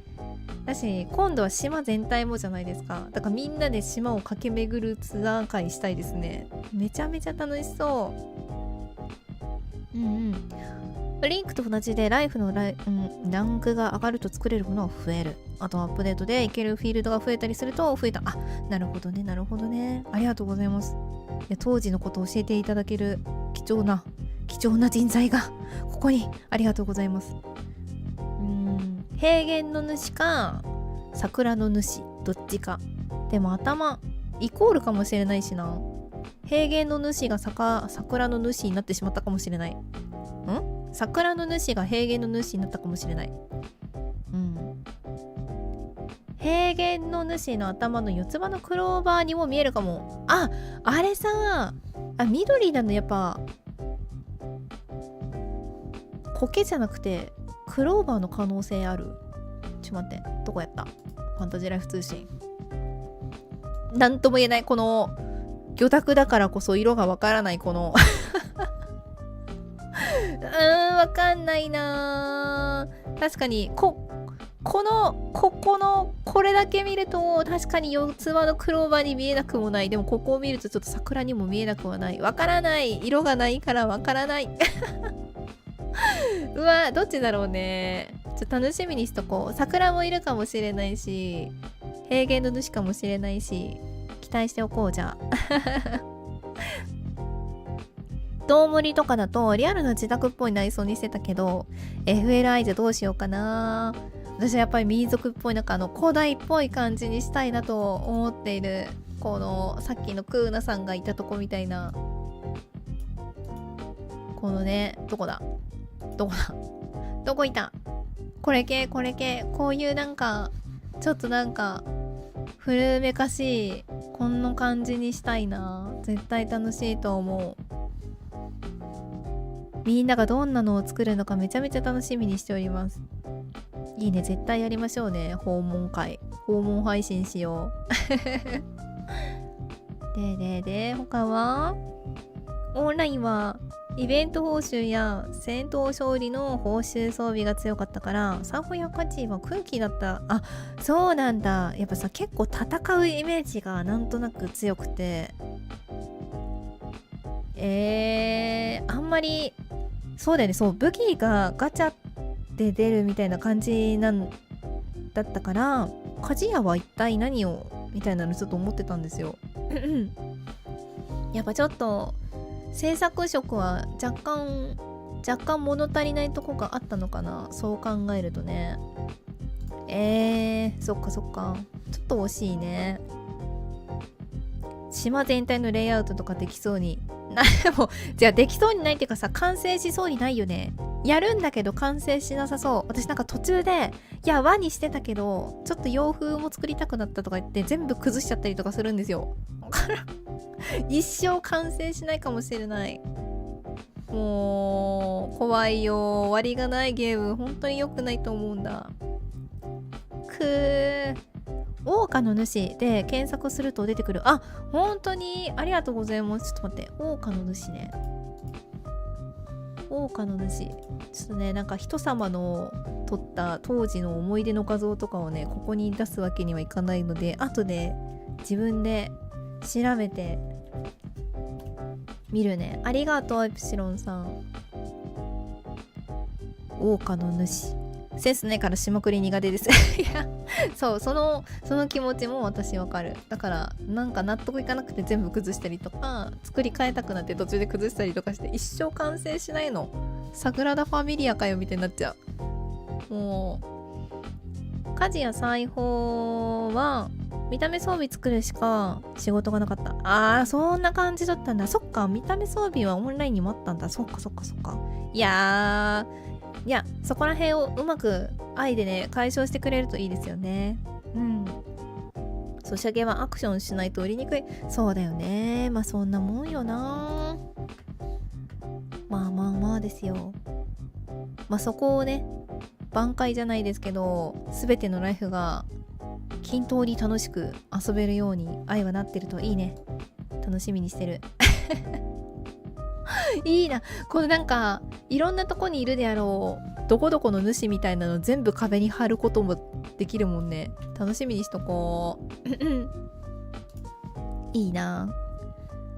だし今度は島全体もじゃないですか。だからみんなで島を駆け巡るツアー会したいですね。めちゃめちゃ楽しそう。リンクと同じでライフのランクが上がると作れるものは増える。あとアップデートでいけるフィールドが増えたりすると増えた。あ、なるほどね、なるほどね。ありがとうございます。いや、当時のことを教えていただける貴重な人材がここに。ありがとうございます。平原の主か桜の主、どっちか。でも頭イコールかもしれないしな。平原の主が桜の主になってしまったかもしれない。桜の主が平原の主になったかもしれない。平原の主の頭の四つ葉のクローバーにも見えるかも。あれさ、緑なの。やっぱ苔じゃなくてクローバーの可能性ある。ちょっと待って、どこやった？ファンタジーライフ通信。なんとも言えない、この魚拓だからこそ色がわからないこのわかんないな。確かにこれだけ見ると確かに四つ葉のクローバーに見えなくもない。でもここを見るとちょっと桜にも見えなくはない。わからない、色がないからわからないうわ、どっちだろうね。ちょっと楽しみにしとこう。桜もいるかもしれないし、平原の主かもしれないし、期待しておこう。じゃあどうもりとかだとリアルな自宅っぽい内装にしてたけど FLI じゃどうしようかな。私はやっぱり民族っぽい、なんか古代っぽい感じにしたいなと思っている。このさっきのクーナさんがいたとこみたいな、このね、どこいた？これ系、こういうなんかちょっとなんか古めかしいこんな感じにしたいな。絶対楽しいと思う。みんながどんなのを作るのかめちゃめちゃ楽しみにしております。いいね、絶対やりましょうね。訪問配信しようで他はオンラインはイベント報酬や戦闘勝利の報酬装備が強かったからサーフやカチは空気だった。あ、そうなんだ。やっぱさ、結構戦うイメージがなんとなく強くて、あんまりそうだよね。そう、武器がガチャで出るみたいな感じだったから、鍛冶屋は一体何をみたいなのちょっと思ってたんですよやっぱちょっと制作色は若干若干物足りないとこがあったのかな、そう考えるとね。そっかそっか、ちょっと惜しいね。島全体のレイアウトとかできそうにでもじゃあできそうにないっていうかさ、完成しそうにないよね。やるんだけど完成しなさそう。私なんか途中でいや和にしてたけどちょっと洋風も作りたくなったとか言って全部崩しちゃったりとかするんですよ。一生完成しないかもしれない。もう怖いよ。終わりがないゲーム本当に良くないと思うんだ。桜花の主で検索すると出てくる。あ、本当にありがとうございます。ちょっと待って、桜花の主ね。桜花の主、ちょっとね、なんか人様の撮った当時の思い出の画像とかをね、ここに出すわけにはいかないので、後で自分で調べて見るね。ありがとうエプシロンさん。桜花の主、センスないから霜降り苦手ですいや、そう、その気持ちも私わかる。だからなんか納得いかなくて全部崩したりとか、作り変えたくなって途中で崩したりとかして一生完成しないの。サグラダ・ファミリアかよみたいになっちゃう。もう家事や裁縫は見た目装備作るしか仕事がなかった。そんな感じだったんだ。そっか、見た目装備はオンラインにもあったんだ。そっかそっかそっか。いやそこら辺をうまく愛でね解消してくれるといいですよね。ソシャゲはアクションしないと売りにくい。そうだよね。まあそんなもんよな。まあですよ。まあそこをね、挽回じゃないですけど全てのライフが均等に楽しく遊べるように愛はなってるといいね。楽しみにしてるいいな。このなんかいろんなとこにいるであろうどこどこの主みたいなの全部壁に貼ることもできるもんね。楽しみにしとこういいな。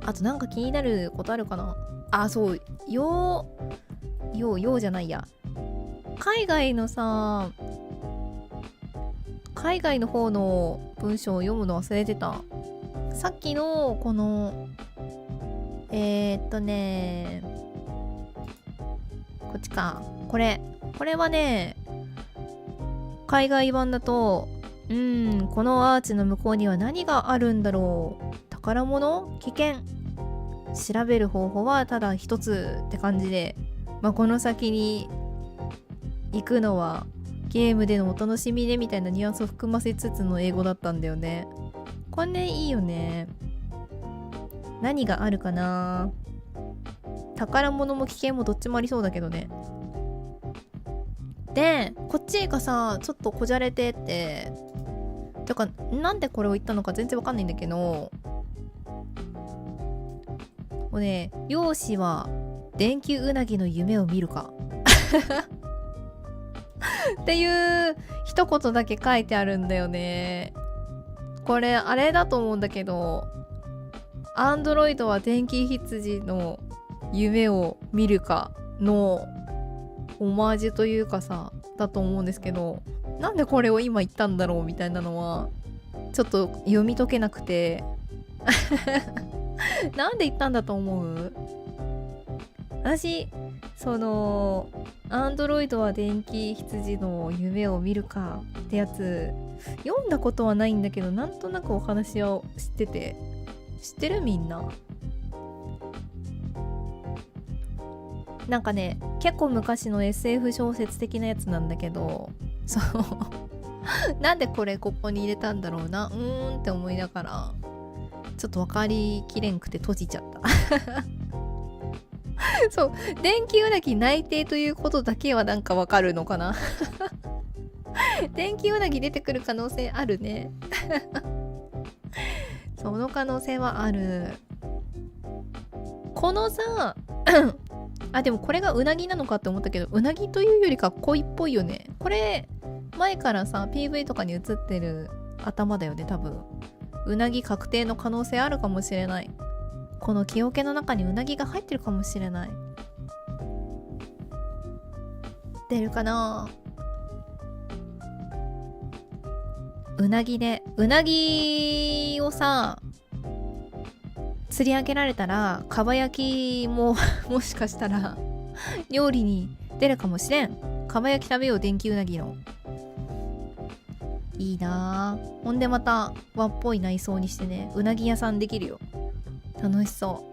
あとなんか気になることあるかな。そうようじゃないや。海外の方の文章を読むの忘れてた。さっきのこのこっちか。これはね、海外版だとこのアーチの向こうには何があるんだろう。宝物？危険？調べる方法はただ一つって感じで、この先に行くのはゲームでのお楽しみねみたいなニュアンスを含ませつつの英語だったんだよね。これね、いいよね。何があるかな。宝物も危険もどっちもありそうだけどね。でこっちがちょっとこじゃれてて、てかなんでこれを言ったのか全然わかんないんだけど、もうね、容姿は電気うなぎの夢を見るかっていう一言だけ書いてあるんだよね。これあれだと思うんだけど、アンドロイドは電気羊の夢を見るかのオマージュというかだと思うんですけど、なんでこれを今言ったんだろうみたいなのはちょっと読み解けなくてなんで言ったんだと思う？私アンドロイドは電気羊の夢を見るかってやつ読んだことはないんだけど、なんとなくお話を知ってて。知ってる？みんな。なんかね、結構昔の SF 小説的なやつなんだけど、なんでここに入れたんだろうなって思いながらちょっと分かりきれんくて閉じちゃったそう、電気うなぎ内定ということだけはなんか分かるのかな電気うなぎ出てくる可能性あるねその可能性はある。このでもこれがうなぎなのかって思ったけど、うなぎというよりか鯉っぽいよね。これ前からPV とかに映ってる頭だよね。多分うなぎ確定の可能性あるかもしれない。この木桶の中にうなぎが入ってるかもしれない。出るかな。うなぎでうなぎを釣り上げられたらかば焼きももしかしたら料理に出るかもしれん。かば焼き食べよう、電気うなぎの。いいなぁ。ほんでまた和っぽい内装にしてね、うなぎ屋さんできるよ。楽しそ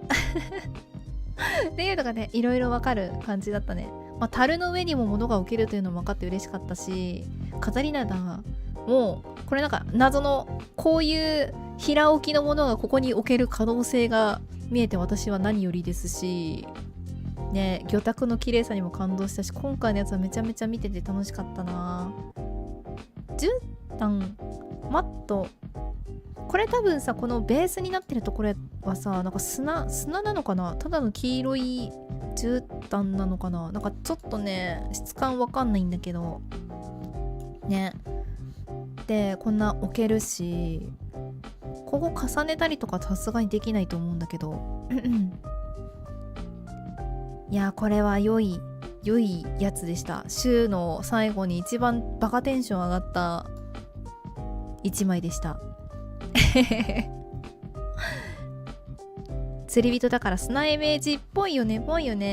うっていうのがね、いろいろわかる感じだったね。まあ、樽の上にも物が置けるというのも分かって嬉しかったし、飾り棚もうこれなんか謎のこういう平置きのものがここに置ける可能性が見えて、私は何よりですしね。魚拓の綺麗さにも感動したし、今回のやつはめちゃめちゃ見てて楽しかったな。絨毯マット、これ多分さ、このベースになってるところはさ、なんか砂なのかな、ただの黄色い絨毯なのかな、なんかちょっとね質感わかんないんだけどね。でこんな置けるし、ここ重ねたりとかさすがにできないと思うんだけどいやこれは良いやつでした。週の最後に一番バカテンション上がった一枚でした釣り人だから砂イメージっぽいよね。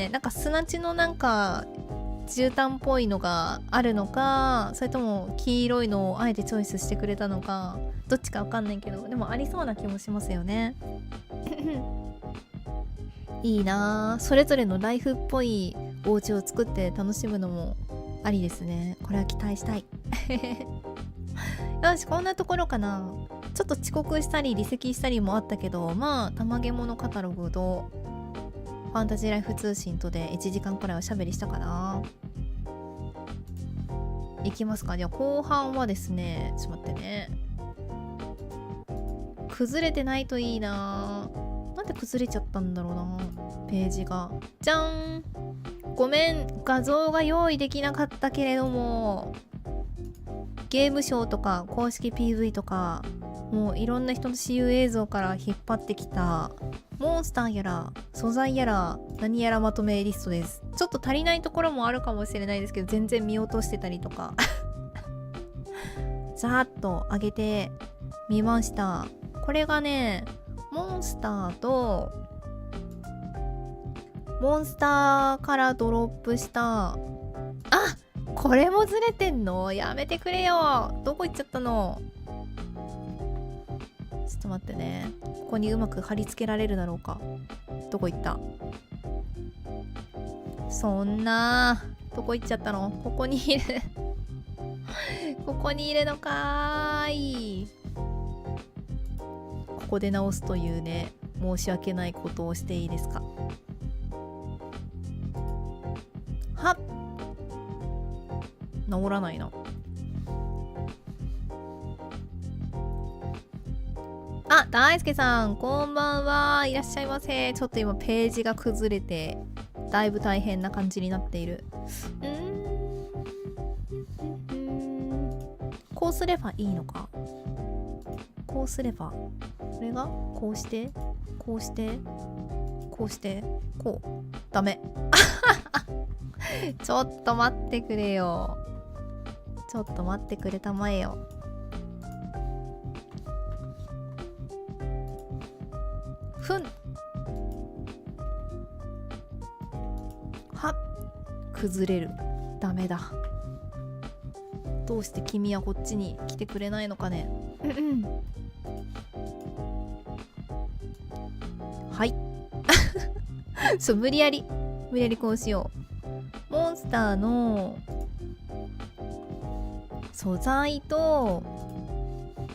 なんか砂地のなんか絨毯っぽいのがあるのか、それとも黄色いのをあえてチョイスしてくれたのか、どっちかわかんないけど、でもありそうな気もしますよねいいなぁ。それぞれのライフっぽいお家を作って楽しむのもありですね。これは期待したいよし、こんなところかな。ちょっと遅刻したり離席したりもあったけど、まあたまげものカタログとファンタジーライフ通信とで1時間くらいおしゃべりしたかな。いきますか。じゃあ後半はですね、ちょっと待ってね、崩れてないといいな。なんで崩れちゃったんだろうな、ページが。じゃーん。ごめん、画像が用意できなかったけれども、ゲームショーとか公式 PV とか、もういろんな人の私有映像から引っ張ってきたモンスターやら素材やら何やらまとめリストです。ちょっと足りないところもあるかもしれないですけど、全然見落としてたりとかざーっと上げてみました。これがね、モンスターとモンスターからドロップした、あ、これもずれてんの？やめてくれよ。どこ行っちゃったの？ちょっと待ってね。ここにうまく貼り付けられるだろうか。どこ行った？そんな、どこ行っちゃったの？ここにいるここにいるのかーい。ここで直すというね、申し訳ないことをしていいですか。はっ、治らないな。あ、大輔さん、こんばんは。いらっしゃいませ。ちょっと今ページが崩れて、だいぶ大変な感じになっている。こうすればいいのか。こうすれば、これがこうして、こうして、こうして、こう。ダメ。ちょっと待ってくれよ。ちょっと待ってくれたまえよ。ふん。はっ、崩れる。ダメだ。どうして君はこっちに来てくれないのかね。はいそう、無理やりこうしよう。モンスターの素材と、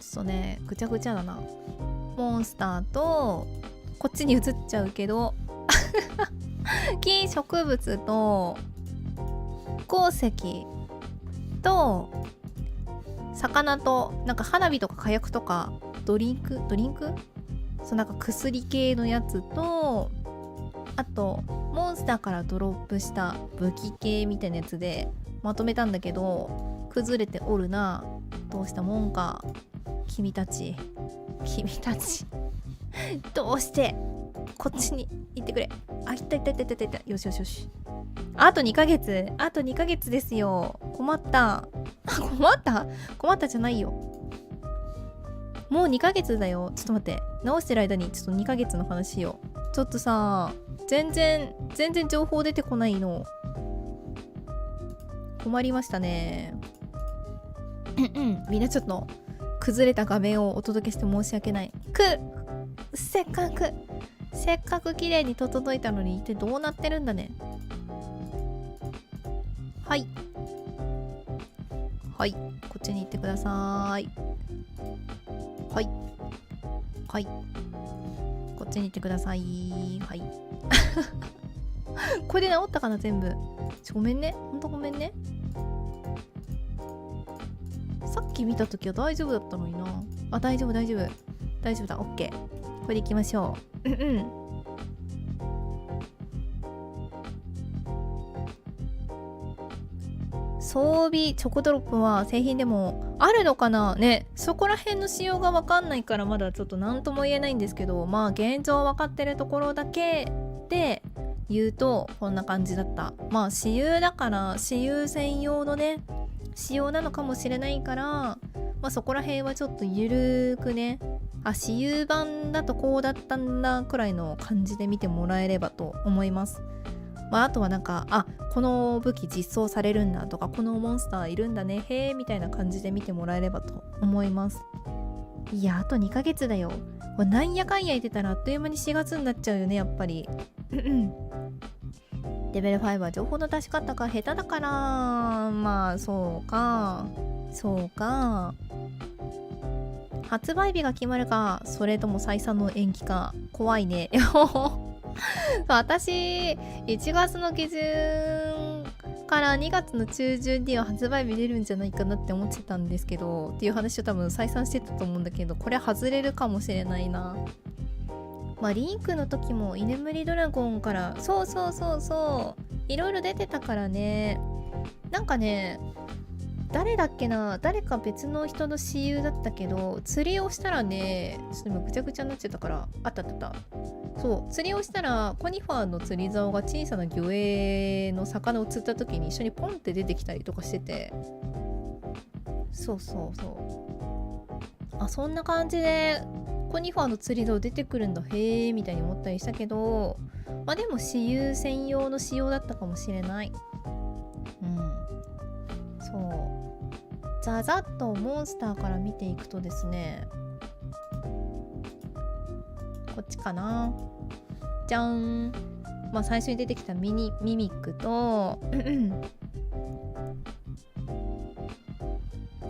ちょっとねぐちゃぐちゃだな。モンスターとこっちに移っちゃうけど木、植物と鉱石と魚と、なんか花火とか火薬とかドリンクそう、なんか薬系のやつと、あとモンスターからドロップした武器系みたいなやつでまとめたんだけど、崩れておるな。どうしたもんか。君たちどうしてこっちに行ってくれ。あ、いったいった。よし。あと2ヶ月ですよ。困ったじゃないよ。もう2ヶ月だよ。ちょっと待って、直してる間にちょっと2ヶ月の話をちょっとさ、全然情報出てこないの。困りましたね。みんなちょっと崩れた画面をお届けして申し訳ない。せっかく綺麗に整えたのに一体どうなってるんだね。はい、こっちに行ってください。はい、こっちに行ってください。はい。これで治ったかな全部。ごめんね、ほんとごめんね。さっき見た時は大丈夫だったのにな。あ、大丈夫だ、オッケー。これでいきましょう。装備チョコドロップは製品でもあるのかなね。そこら辺の仕様が分かんないからまだちょっと何とも言えないんですけど、まあ現状分かってるところだけで言うとこんな感じだった。まあ私有だから私有専用のね仕様なのかもしれないから、まあそこら辺はちょっとゆるくね、私有版だとこうだったんだくらいの感じで見てもらえればと思います。まあ、あとはなんかこの武器実装されるんだとかこのモンスターいるんだねへーみたいな感じで見てもらえればと思います。いや、あと2ヶ月だよ。なんやかんや言ってたらあっという間に4月になっちゃうよね、やっぱり。レベル5は情報の出し方が下手だから、まあそうか発売日が決まるか、それとも再三の延期か、怖いね。私1月の下旬から2月の中旬には発売日出るんじゃないかなって思ってたんですけどっていう話を多分再三してたと思うんだけど、これ外れるかもしれないな。まあリンクの時も居眠りドラゴンからそういろいろ出てたからね。なんかね、誰だっけな、誰か別の人の私有だったけど釣りをしたらね、ちょっと今ぐちゃぐちゃになっちゃったから、あったそう、釣りをしたらコニファーの釣り竿が小さな魚影の魚を釣った時に一緒にポンって出てきたりとかしてて、そうあ、そんな感じでコニファーの釣り竿出てくるんだへーみたいに思ったりしたけど、まあでも私有専用の仕様だったかもしれない。そうざざっとモンスターから見ていくとですね、こっちかな、じゃん。まあ最初に出てきたミミックと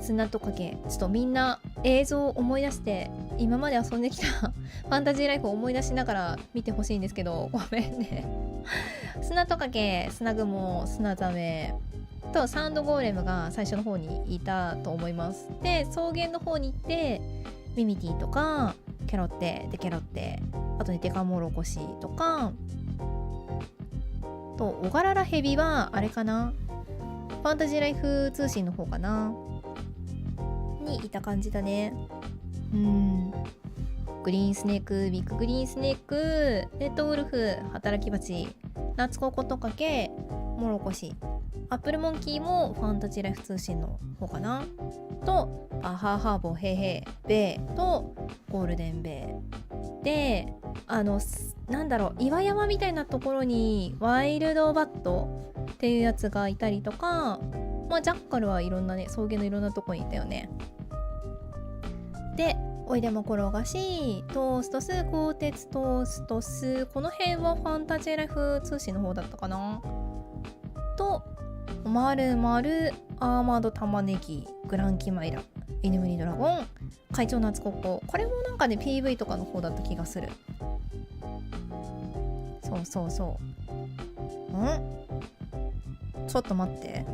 砂とかけ、ちょっとみんな映像を思い出して今まで遊んできたファンタジーライフを思い出しながら見てほしいんですけど、ごめんね。砂とかけ、砂雲、砂ザメとサウンドゴーレムが最初の方にいたと思います。で草原の方に行ってミミティとかケロッテ、あとねデカモロコシとかと、オガララヘビはあれかな、ファンタジーライフ通信の方かなにいた感じだね。グリーンスネーク、ビッググリーンスネーク、レッドウルフ、働き蜂、夏ココトカゲ、モロコシ、アップルモンキーもファンタジーライフ通信の方かなと、アハハボヘヘベイとゴールデンベイで、なんだろう、岩山みたいなところにワイルドバットっていうやつがいたりとか、まあジャッカルはいろんなね、草原のいろんなとこにいたよね。でおいでも転がし、トーストス、鋼鉄トーストス、この辺はファンタジーライフ通信の方だったかなと、まるまるアーマード玉ねぎ、グランキマイラ、居眠りドラゴン、会長夏ココ、これもなんかね PV とかの方だった気がする。そうちょっと待って、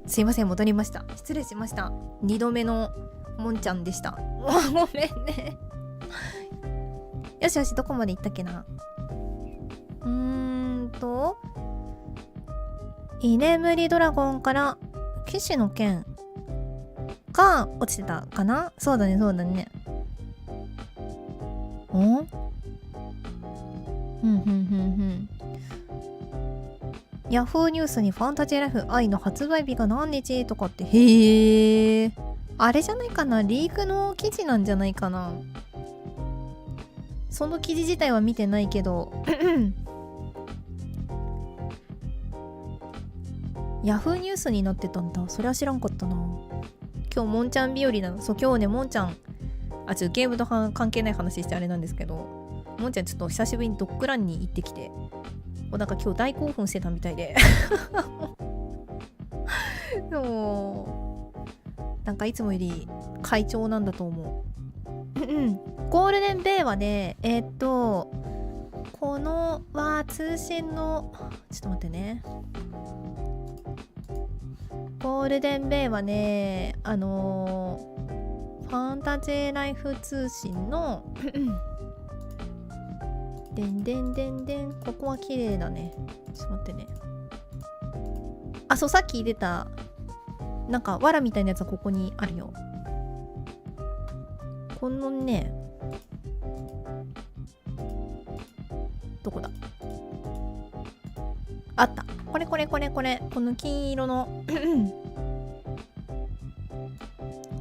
すいません、戻りました。失礼しました。2度目のもんちゃんでした。ごめんね。よしよし、どこまで行ったっけな。居眠りドラゴンから騎士の剣が落ちてたかな。そうだねそうだね。ヤフーニュースにファンタジーライフ愛の発売日が何日とかって。へえ、あれじゃないかな、リークの記事なんじゃないかな。その記事自体は見てないけどヤフーニュースになってたんだ。それは知らんかったな。今日もんちゃん日和なの。そう、今日ねもんちゃん、ちょっとゲームと関係ない話してあれなんですけど、もんちゃんちょっと久しぶりにドッグランに行ってきて、なんか今日大興奮してたみたいでなんかいつもより快調なんだと思うゴールデンベイはね、このは通信の、ちょっと待ってね、ゴールデンベイはね、ファンタジーライフ通信のでんでんでんでん、ここは綺麗だね。ちょっと待ってね。そう、さっき出たなんか藁みたいなやつはここにあるよ。このね、どこだ、あった。これこの金色の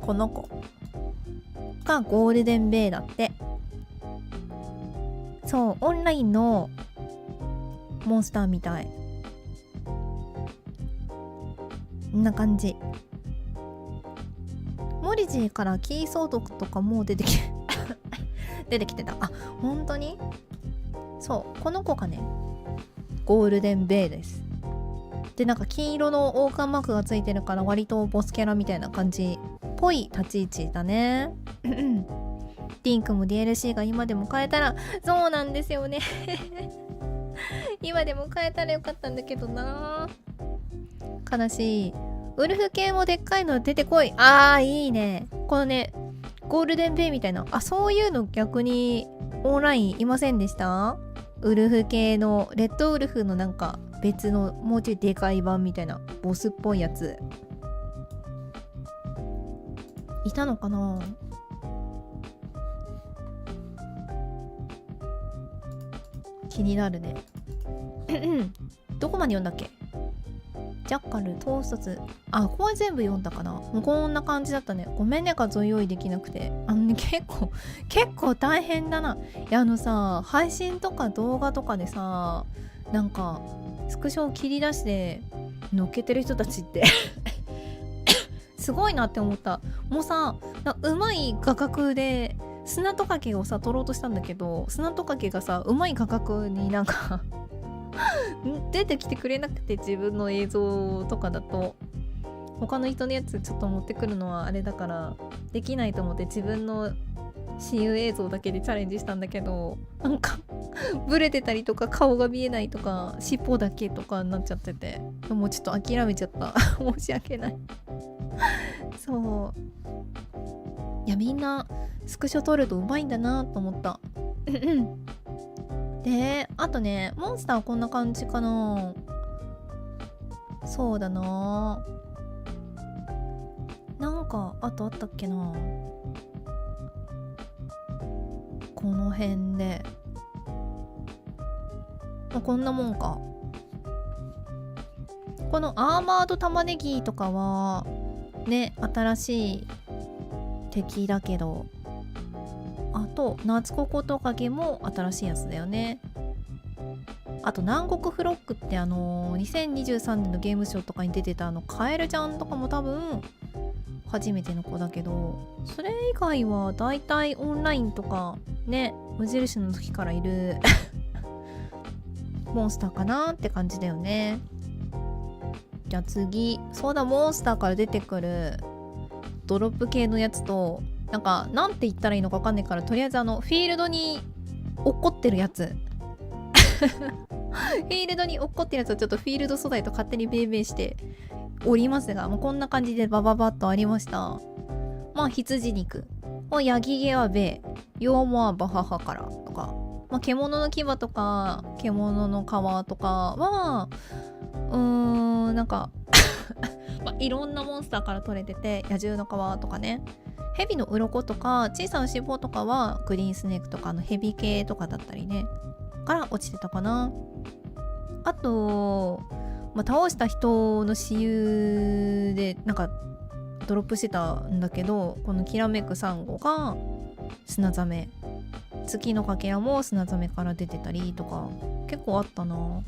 この子がゴールデンベイだって。そう、オンラインのモンスターみたい。こんな感じ。モリジーからキーソードとかも出てきてた。本当に？そう、この子がねゴールデンベイです。で、なんか金色の王冠マークがついてるから割とボスキャラみたいな感じっぽい立ち位置だねリンクも DLC が今でも買えたら、そうなんですよね今でも買えたらよかったんだけどな。悲しい。ウルフ系もでっかいの出てこい。いいね。このねゴールデンベイみたいな、そういうの逆にオンラインいませんでした？ウルフ系のレッドウルフのなんか別のもうちょいでかい版みたいなボスっぽいやついたのかな。気になるねどこまで読んだっけ。ジャッカル、統率、ここは全部読んだかな。もうこんな感じだったね。ごめんね、数用意できなくて。結構大変だな。さ、配信とか動画とかでさ、なんかスクショを切り出して乗っけてる人たちってすごいなって思った。もうさ、うまい画角で砂トカゲをさ撮ろうとしたんだけど、砂トカゲがさうまい画角になんか出てきてくれなくて、自分の映像とかだと他の人のやつちょっと持ってくるのはあれだからできないと思って、自分の私有映像だけでチャレンジしたんだけど、なんかブレてたりとか顔が見えないとか尻尾だけとかになっちゃってて、もうちょっと諦めちゃった申し訳ないそういや、みんなスクショ撮るとうまいんだなと思ったで、あとね、モンスターはこんな感じかな。そうだな、なんかあとあったっけな。この辺でこんなもんか。このアーマード玉ねぎとかはね新しい敵だけど、あと夏ココトカゲも新しいやつだよね。あと南国フロックって2023年のゲームショーとかに出てたカエルちゃんとかも多分初めての子だけど、それ以外はだいたいオンラインとかね無印の時からいるモンスターかなって感じだよね。じゃあ次、そうだ、モンスターから出てくるドロップ系のやつと、なんて言ったらいいのか分かんないから、とりあえずフィールドに落っこってるやつフィールドに落っこってるやつをちょっとフィールド素材と勝手に命名しておりますが、もうこんな感じでバババッとありました。まあ羊肉、ヤギゲはベヨウモはバハハからとか、まあ、獣の牙とか獣の皮とかはなんかまあ、いろんなモンスターから取れてて、野獣の皮とかね、蛇の鱗とか小さな脂肪とかはグリーンスネークとか蛇系とかだったりねから落ちてたかな。あと、まあ、倒した人の私有でなんかドロップしてたんだけど、このきらめくサンゴが砂ザメ、月のかけらも砂ザメから出てたりとか結構あったな。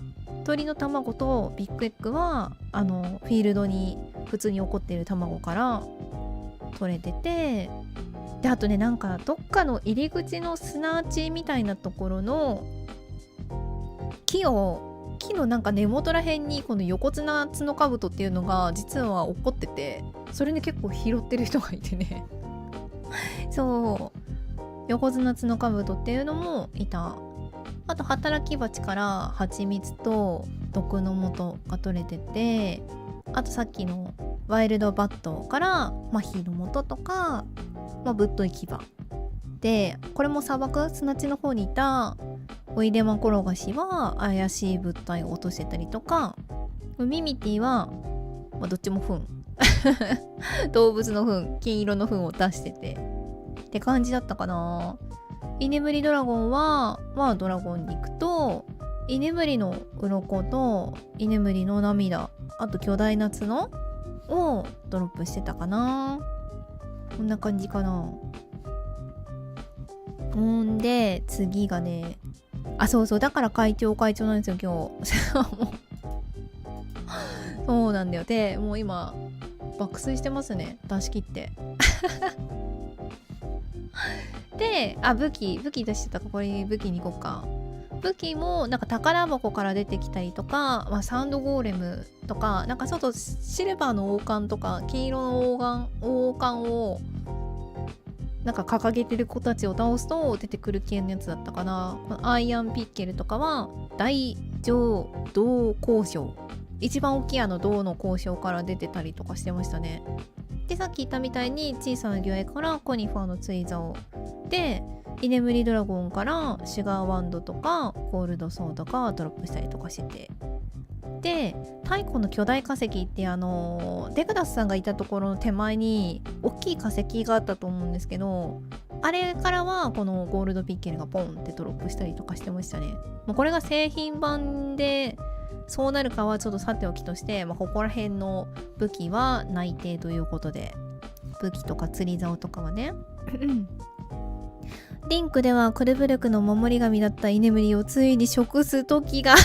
鳥の卵とビッグエッグはフィールドに普通に起こっている卵から取れてて、であとね、なんかどっかの入り口の砂地みたいなところの木のなんか根元らへんにこの横綱角かぶとっていうのが実は起こってて、それね結構拾ってる人がいてねそう横綱角かぶとっていうのもいた。あと働き蜂から蜂蜜と毒の素が取れてて、あとさっきのワイルドバットからマヒの素とか、まあ、ぶっとい牙で、これも砂漠砂地の方にいたおいでま転がしは怪しい物体を落としてたりとか、ミミティは、まあ、どっちも糞動物の糞、金色の糞を出しててって感じだったかな。居眠りドラゴンは、まあ、ドラゴン肉と居眠りの鱗と居眠りの涙、あと巨大な角をドロップしてたかな。こんな感じかな。んで次がね、そうだから会長なんですよ今日そうなんだよ。でもう今爆睡してますね、出し切ってで武器出してたから、これ武器に行こうか。武器もなんか宝箱から出てきたりとか、まあ、サンドゴーレムとか、なんかちょっとシルバーの王冠とか金色の王冠をなんか掲げてる子たちを倒すと出てくる系のやつだったかな。このアイアンピッケルとかは大乗銅交渉、一番大きい銅の交渉から出てたりとかしてましたね。でさっき言ったみたいに小さな魚影からコニファーの追竿で、居眠りドラゴンからシュガーワンドとかゴールドソードがドロップしたりとかしてて、で太古の巨大化石ってデグダスさんがいたところの手前に大きい化石があったと思うんですけど、あれからはこのゴールドピッケルがポンってドロップしたりとかしてましたね。もうこれが製品版でそうなるかはちょっとさておきとして、まあ、ここら辺の武器は内定ということで、武器とか釣り竿とかはねリンクではクルブルクの守り神だった居眠りをついに食す時が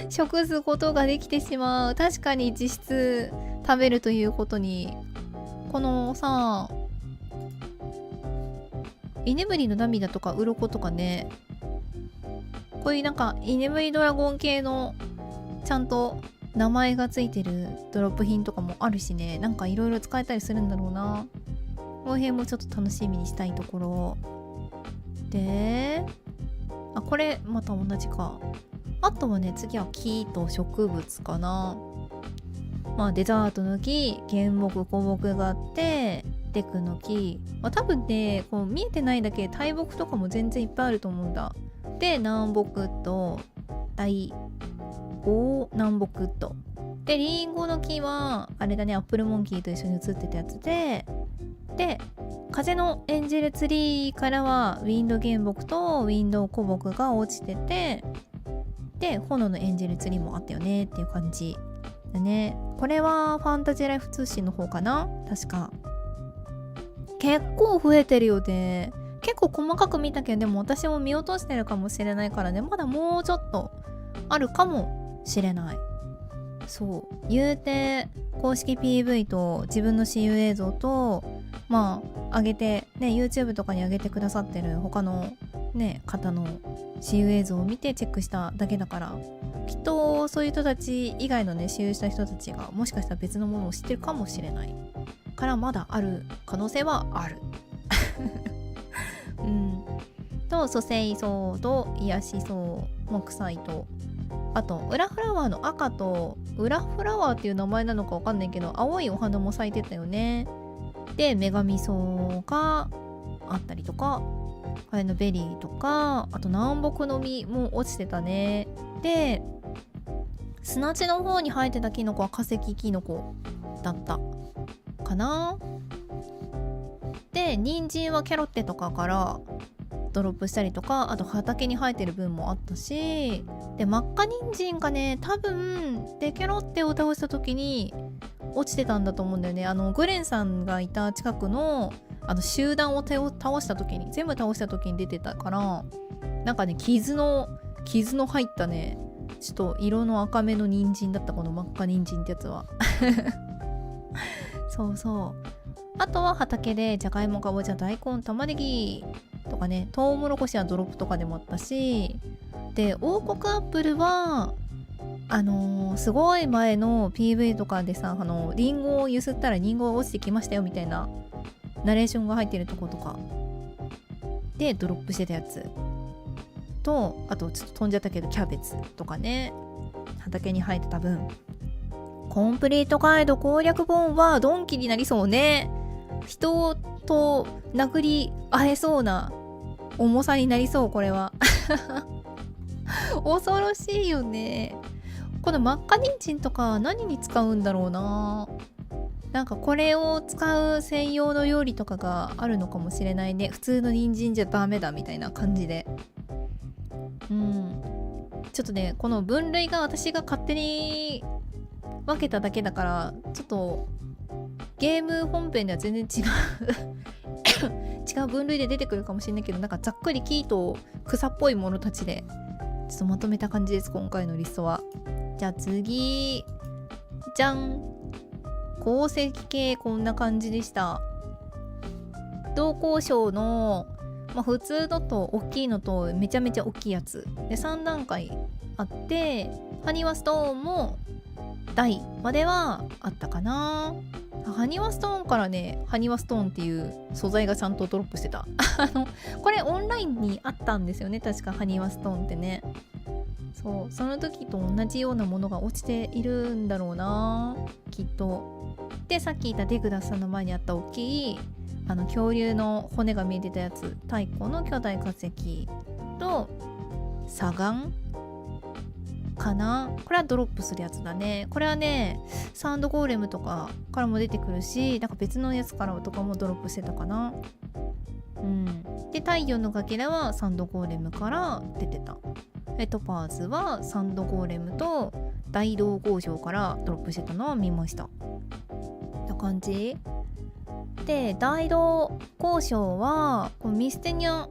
食すことができてしまう。確かに実質食べるということに、このさ居眠りの涙とか鱗とかね、こういうなんか居眠りドラゴン系のちゃんと名前がついてるドロップ品とかもあるしね、なんかいろいろ使えたりするんだろうな。この辺もちょっと楽しみにしたいところで、これまた同じか。あとはね、次は木と植物かな。まあデザートの木、原木古木があって、デクの木、多分ねこう見えてないだけ大木とかも全然いっぱいあると思うんだ。で南北と大南北とで、リンゴの木はあれだね、アップルモンキーと一緒に写ってたやつで、風のエンジェルツリーからはウィンド原木とウィンド古木が落ちてて、で炎のエンジェルツリーもあったよねっていう感じだね。これはファンタジーライフ通信の方かな、確か。結構増えてるよね。結構細かく見たけど、でも私も見落としてるかもしれないからね、まだもうちょっとあるかもしれない。そう言うて公式 PV と自分の私有映像とまあ上げてね、 YouTube とかに上げてくださってる他のね方の私有映像を見てチェックしただけだから、きっとそういう人たち以外のね私有した人たちがもしかしたら別のものを知ってるかもしれないからまだある可能性はあると蘇生草と癒し草木材とあと裏フラワーの赤と、裏フラワーっていう名前なのかわかんないけど青いお花も咲いてたよね。で女神草があったりとか、あれのベリーとか、あと南北の実も落ちてたね。で砂地の方に生えてたキノコは化石キノコだったかな。で人参はキャロッテとかからドロップしたりとか、あと畑に生えてる分もあったし、で真っ赤人参がね多分でキャロッテを倒した時に落ちてたんだと思うんだよね。グレンさんがいた近くの集団を倒した時に、全部倒した時に出てたから、なんかね傷の入ったね、ちょっと色の赤めの人参だった、この真っ赤人参ってやつはそうそう。あとは畑でじゃがいも、かぼちゃ、大根、玉ねぎとかね、トウモロコシやドロップとかでもあったし、で王国アップルはすごい前の PV とかでさ、リンゴを揺すったらリンゴが落ちてきましたよみたいなナレーションが入ってるとことかでドロップしてたやつと、あとちょっと飛んじゃったけどキャベツとかね、畑に生えてた分。コンプリートガイド攻略本はドンキになりそうね。人と殴り合えそうな重さになりそう、これは恐ろしいよね。この真っ赤人参とか何に使うんだろうな。なんかこれを使う専用の料理とかがあるのかもしれないね。普通の人参じゃダメだみたいな感じで。ちょっとねこの分類が私が勝手に分けただけだから、ちょっとゲーム本編では全然違う分類で出てくるかもしれないけど、なんかざっくり木と草っぽいものたちでちょっとまとめた感じです、今回のリストは。じゃあ次、じゃん。鉱石系こんな感じでした。銅鉱床の、普通のと大きいのとめちゃめちゃ大きいやつで3段階あって、ハニワストーンも大まではあったかな。ハニワストーンからね、ハニワストーンっていう素材がちゃんとドロップしてたこれオンラインにあったんですよね、確かハニワストーンってね。そう、その時と同じようなものが落ちているんだろうな、きっと。でさっき言ったデグダスさんの前にあった大きい恐竜の骨が見えてたやつ、太古の巨大化石と砂岩かな。これはドロップするやつだね。これはねサンドゴーレムとかからも出てくるし、なんか別のやつからとかもドロップしてたかな。で太陽のかけらはサンドゴーレムから出てた。トパーズはサンドゴーレムと大道鉱場からドロップしてたのは見ました。な感じで、大道鉱床はこのミステニア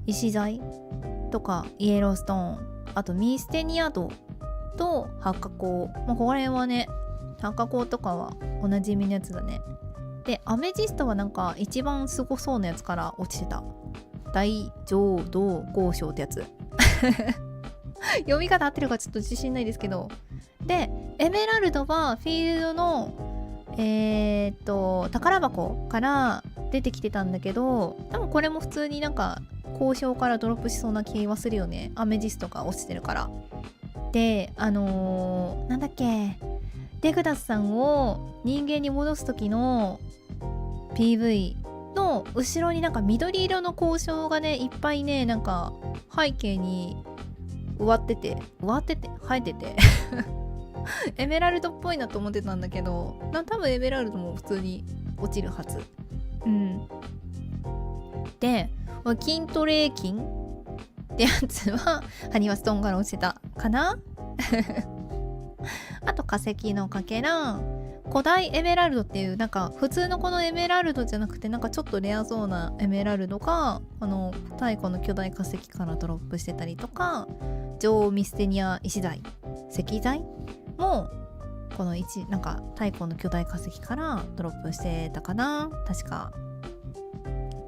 石材とかイエローストーン、あとミステニアドと発火口、ここら辺はね発火口とかはおなじみのやつだね。でアメジストはなんか一番すごそうなやつから落ちてた。大浄土鉱床ってやつ読み方合ってるかちょっと自信ないですけど。でエメラルドはフィールドの宝箱から出てきてたんだけど、多分これも普通になんか交渉からドロップしそうな気はするよね。アメジストが落ちてるから。でなんだっけ、デグダスさんを人間に戻す時の PV の後ろになんか緑色の交渉がねいっぱいね、なんか背景に植わってて生えててエメラルドっぽいなと思ってたんだけど、多分エメラルドも普通に落ちるはず。で筋トレ筋ってやつはハニワストーンから落ちてたかなあと化石のかけら、古代エメラルドっていうなんか普通のこのエメラルドじゃなくてなんかちょっとレアそうなエメラルドが太古の巨大化石からドロップしてたりとか、女王ミステニア石材石材もこのなんか太古の巨大化石からドロップしてたかな、確か。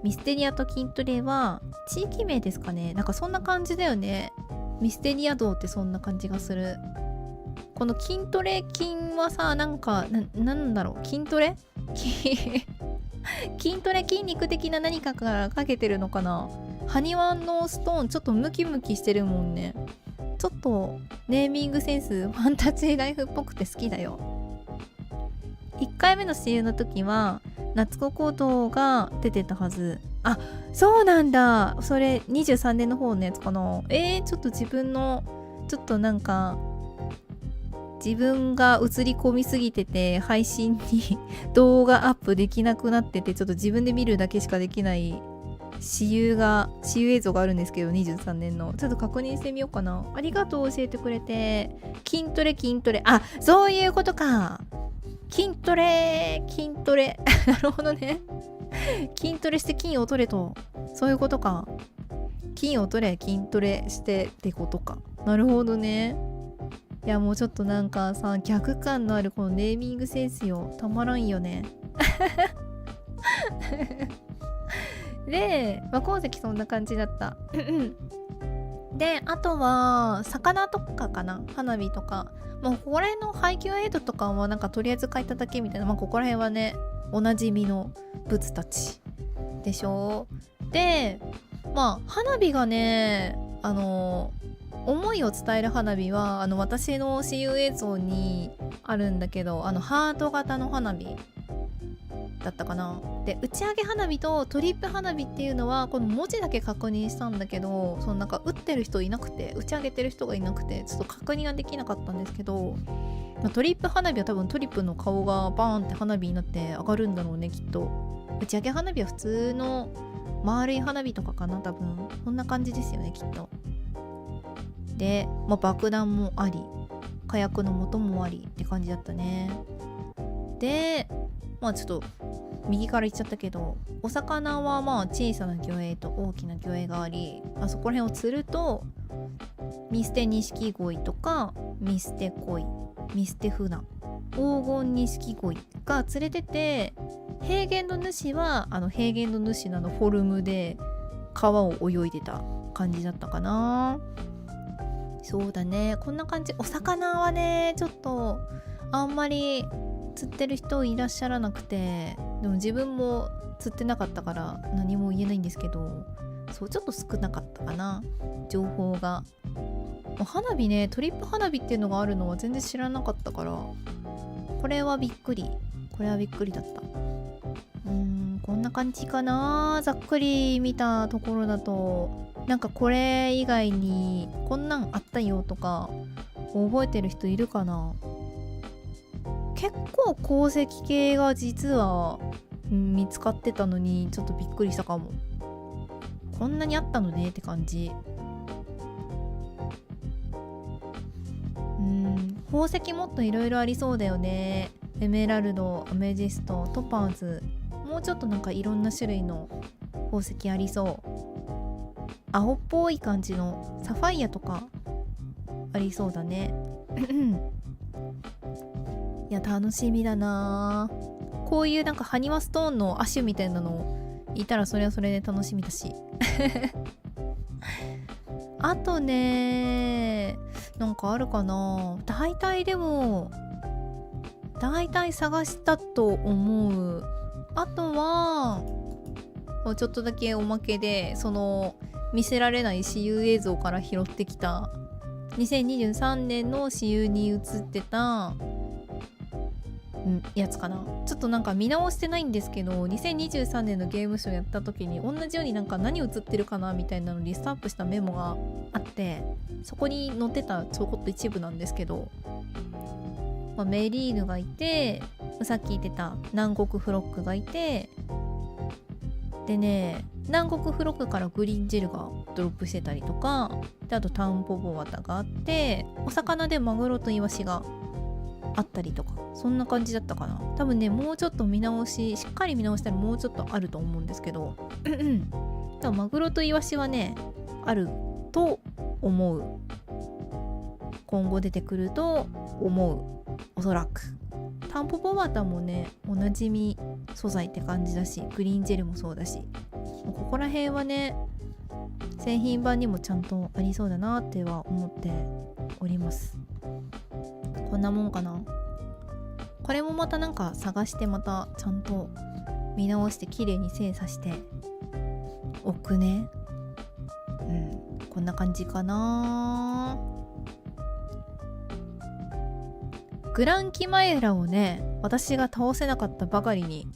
ミステニアと筋トレは地域名ですかね、なんかそんな感じだよね。ミステニア道ってそんな感じがする。この筋トレ筋はさ、なんかなんだろう、筋トレ筋トレ筋肉的な何かからかけてるのかな。埴輪のストーンちょっとムキムキしてるもんね。ちょっとネーミングセンスファンタジーライフっぽくて好きだよ。1回目の CU の時は夏子行動が出てたはず。あ、そうなんだ。それ23年の方のやつかな。ちょっと自分のちょっとなんか自分が映り込みすぎてて配信に動画アップできなくなってて、ちょっと自分で見るだけしかできない私有映像があるんですけど、23年のちょっと確認してみようかな。ありがとう、教えてくれて。筋トレ、あ、そういうことか。筋トレなるほどね。筋トレして筋を取れと、そういうことか。筋を取れ、筋トレしてってことか。なるほどね。いや、もうちょっとなんかさ、逆感のあるこのネーミングセンスよ、たまらんよね。で、鉱石そんな感じだった。で、あとは魚とかかな、花火とか。もうここら辺の配給エイドとかはなんかとりあえず書いただけみたいな。ここら辺はね、おなじみの物たちでしょ。で、花火がね、思いを伝える花火は私の私有映像にあるんだけど、ハート型の花火だったかな。で、打ち上げ花火とトリップ花火っていうのはこの文字だけ確認したんだけど、そのなんか打ってる人いなくて、打ち上げてる人がいなくて、ちょっと確認はできなかったんですけど、トリップ花火は多分トリップの顔がバーンって花火になって上がるんだろうね、きっと。打ち上げ花火は普通の丸い花火とかかな、多分こんな感じですよね、きっと。で、爆弾もあり、火薬の元もありって感じだったね。で、ちょっと右から言っちゃったけど、お魚は小さな魚影と大きな魚影があり、そこら辺を釣るとミステニシキゴイとかミステコイ、ミステフナ、黄金ニシキゴイが釣れてて、平原の主は平原の主のフォルムで川を泳いでた感じだったかな。そうだね、こんな感じ。お魚はね、ちょっとあんまり釣ってる人いらっしゃらなくて、でも自分も釣ってなかったから何も言えないんですけど、そう、ちょっと少なかったかな、情報が。花火ね、トリップ花火っていうのがあるのは全然知らなかったから、これはびっくりだった。こんな感じかな、ざっくり見たところだと。なんかこれ以外にこんなんあったよとか覚えてる人いるかな。結構鉱石系が実は見つかってたのにちょっとびっくりしたかも。こんなにあったのねって感じ。宝石もっといろいろありそうだよね。エメラルド、アメジスト、トパーズ、もうちょっとなんかいろんな種類の宝石ありそう。青っぽい感じのサファイアとかありそうだね。いや、楽しみだな。こういうなんかハニワストーンの亜種みたいなのいたらそれはそれで楽しみだし。あとね、なんかあるかな。大体探したと思う。あとはちょっとだけおまけで、その見せられない私有映像から拾ってきた2023年の私有に映ってたやつかな。ちょっとなんか見直してないんですけど、2023年のゲームショーやった時に同じようになんか何映ってるかなみたいなのリストアップしたメモがあって、そこに載ってたちょこっと一部なんですけど、メリーヌがいて、さっき言ってた南国フロックがいて、でね、南国フロックからグリーンジェルがドロップしてたりとかで、あとタウンポポワタがあって、お魚でマグロとイワシがあったりとか、そんな感じだったかな。多分ね、もうちょっとしっかり見直したらもうちょっとあると思うんですけど、多分マグロとイワシはねあると思う。今後出てくると思う、おそらく。タンポポワタもね、おなじみ素材って感じだし、グリーンジェルもそうだし、ここら辺はね製品版にもちゃんとありそうだなっては思っております。こんなもんかな。これもまたなんか探して、またちゃんと見直して綺麗に精査しておくね。こんな感じかな。グランキマエラをね私が倒せなかったばかりに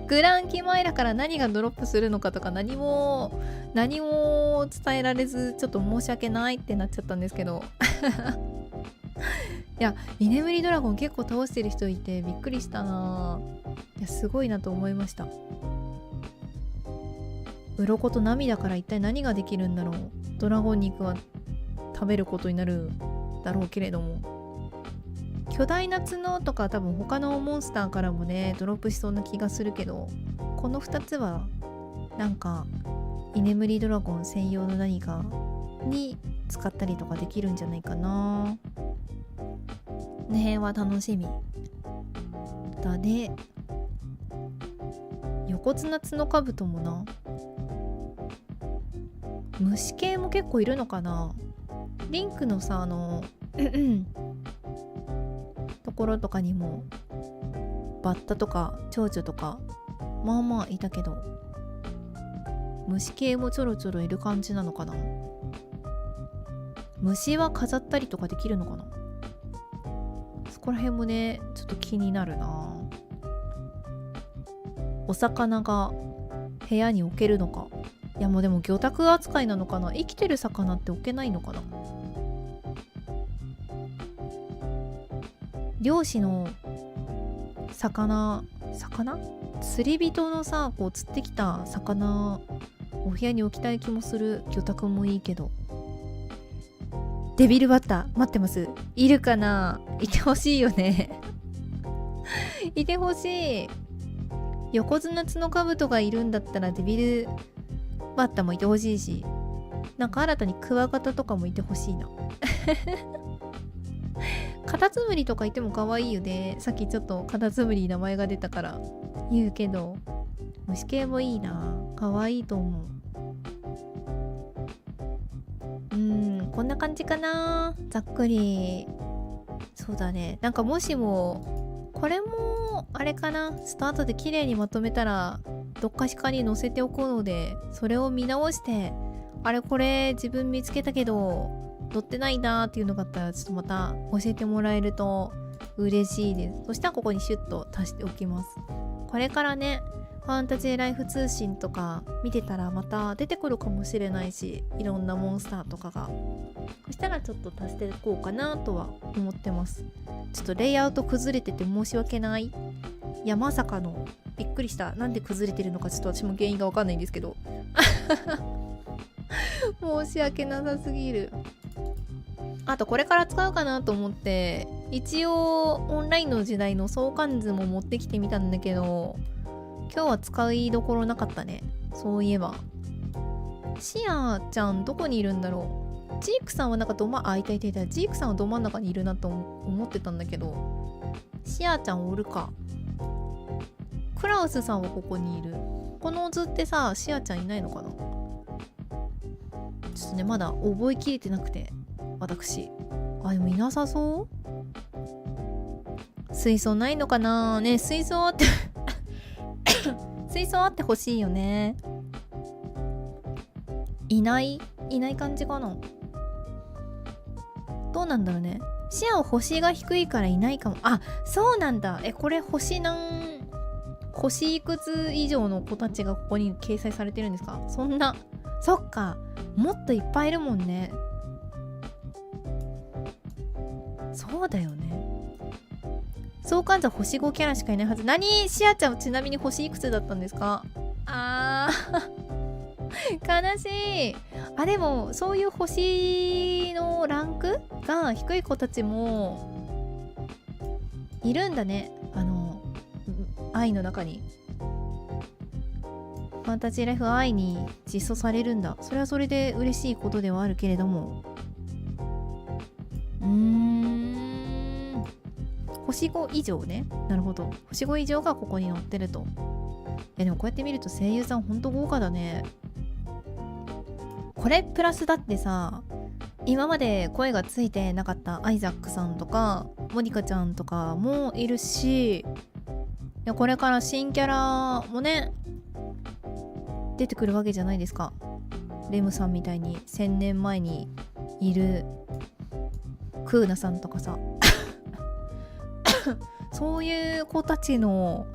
グランキマエラから何がドロップするのかとか何も伝えられず、ちょっと申し訳ないってなっちゃったんですけどいや居眠りドラゴン結構倒してる人いてびっくりしたな。いやすごいなと思いました。鱗と涙から一体何ができるんだろう。ドラゴン肉は食べることになるだろうけれども、巨大な角とか多分他のモンスターからもねドロップしそうな気がするけど、この2つはなんか居眠りドラゴン専用の何かに使ったりとかできるんじゃないかな。この辺は楽しみだね。横綱角カブトもな、虫系も結構いるのかな。リンクのさところとかにもバッタとか蝶々とかまあまあいたけど、虫系もちょろちょろいる感じなのかな。虫は飾ったりとかできるのかな。そこら辺もねちょっと気になるな。お魚が部屋に置けるのか。いやもうでも魚拓扱いなのかな。生きてる魚って置けないのかな。漁師の魚釣り人のさこう釣ってきた魚お部屋に置きたい気もする。魚拓もいいけど。デビルバッタ待ってます。いるかな。いてほしいよねいてほしい。横綱角カブトがいるんだったらデビルバッタもいてほしいし、なんか新たにクワガタとかもいてほしいなカタツムリとかいても可愛いよね。さっきちょっとカタツムリ名前が出たから言うけど、虫系もいいな。可愛いと思う。こんな感じかな、ざっくり。そうだね。なんかもしもこれもあれかな、スタートで綺麗にまとめたらどっかしかに載せておくので、それを見直して、あれこれ自分見つけたけど載ってないなーっていうのがあったらちょっとまた教えてもらえると嬉しいです。そしたらここにシュッと足しておきます。これからねファンタジーライフ通信とか見てたらまた出てくるかもしれないし、いろんなモンスターとかが。そしたらちょっと足していこうかなとは思ってます。ちょっとレイアウト崩れてて申し訳ない。いやまさかのびっくりした。なんで崩れてるのかちょっと私も原因がわかんないんですけど申し訳なさすぎる。あとこれから使うかなと思って一応オンラインの時代の相関図も持ってきてみたんだけど、今日は使いどころなかったね。そういえばシアちゃんどこにいるんだろう。ジークさんはなんかいたジークさんはど真ん中にいるなと思ってたんだけど、シアちゃんおるか。クラウスさんはここにいる。この図ってさシアちゃんいないのかな。ちょっとねまだ覚えきれてなくて私。でもいなさそう。水槽ないのかなね。水槽あって水槽あってほしいよね。いない感じかな。どうなんだろうね。視野星が低いからいないかも。あ、そうなんだ。これ星いくつ以上の子たちがここに掲載されてるんですか。そんな、そっか、もっといっぱいいるもんね。そうだよね。相関図は星5キャラしかいないはず。シアちゃんはちなみに星いくつだったんですか。悲しい。でもそういう星のランクが低い子たちもいるんだね。愛の中にファンタジーライフ愛に実装されるんだ。それはそれで嬉しいことではあるけれども、星5以上ね。なるほど。星5以上がここに載ってると。でもこうやって見ると声優さんほんと豪華だね。これプラスだってさ、今まで声がついてなかったアイザックさんとかモニカちゃんとかもいるし、これから新キャラもね出てくるわけじゃないですか。レムさんみたいに1000年前にいるクーナさんとかさそういう子たちの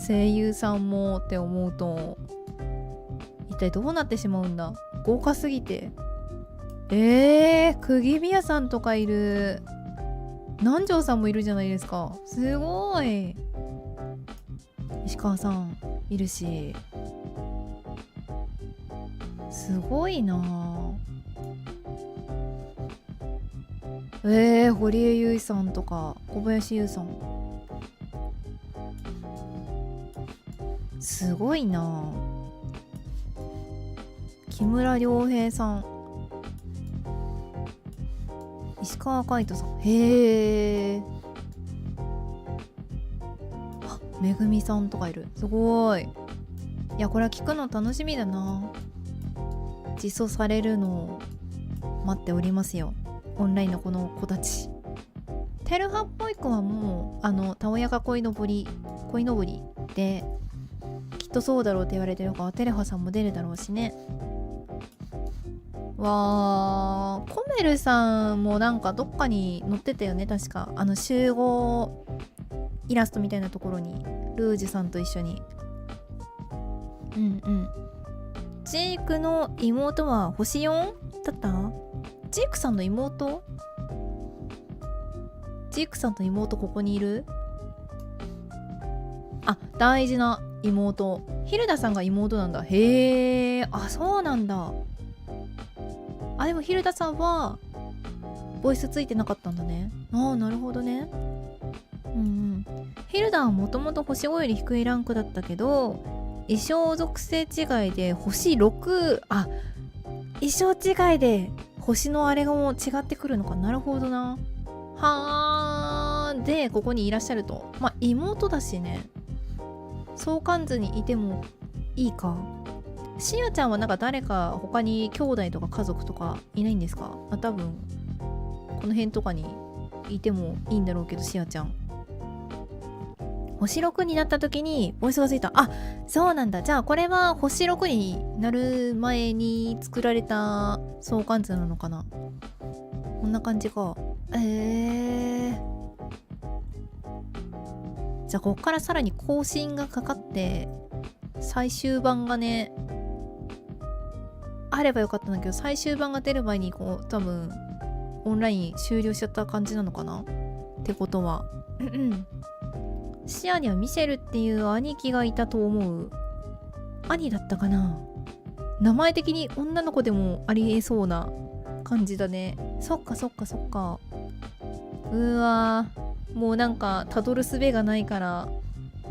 声優さんもって思うと一体どうなってしまうんだ。豪華すぎて。釘宮さんとかいる。南條さんもいるじゃないですか。すごい。石川さんいるし、すごいなあ。堀江由衣さんとか小林優さん、すごいなあ。木村良平さん、石川海人さん、へえ。あ、めぐみさんとかいる。すごい。いや、これは聞くの楽しみだな。実装されるのを待っておりますよ。オンラインのこの子たち。テルハっぽい子はもうたおやか恋のぼりできっとそうだろうって言われてるから、テレハさんも出るだろうしね。わー、コメルさんもなんかどっかに載ってたよね、確か。集合イラストみたいなところにルージュさんと一緒に。うんうん。ジークの妹は星 4? だった？ジークさんの妹？ジークさんと妹ここにいる？あ、大事な妹。ヒルダさんが妹なんだ。へー、あ、そうなんだ。あ、でもヒルダさんはボイスついてなかったんだね。ああ、なるほどね。うんうん。ヒルダはもともと星5より低いランクだったけど、衣装属性違いで星6、あ、衣装違いで星のあれがもう違ってくるのか。なるほどな。はー。で、ここにいらっしゃると。まあ、妹だしね。相関図にいてもいいか。シアちゃんはなんか誰か他に兄弟とか家族とかいないんですか？多分この辺とかにいてもいいんだろうけど、シアちゃん星6になった時にボイスがついた。あ、そうなんだ。じゃあこれは星6になる前に作られた相関図なのかな。こんな感じか。じゃあこっからさらに更新がかかって最終版がねあればよかったんだけど、最終版が出る前にこう多分オンライン終了しちゃった感じなのかな。ってことはシアにはミシェルっていう兄貴がいたと思う。兄だったかな。名前的に女の子でもありえそうな感じだね。そっかそっかそっか。うわー、もうなんかたどる術がないから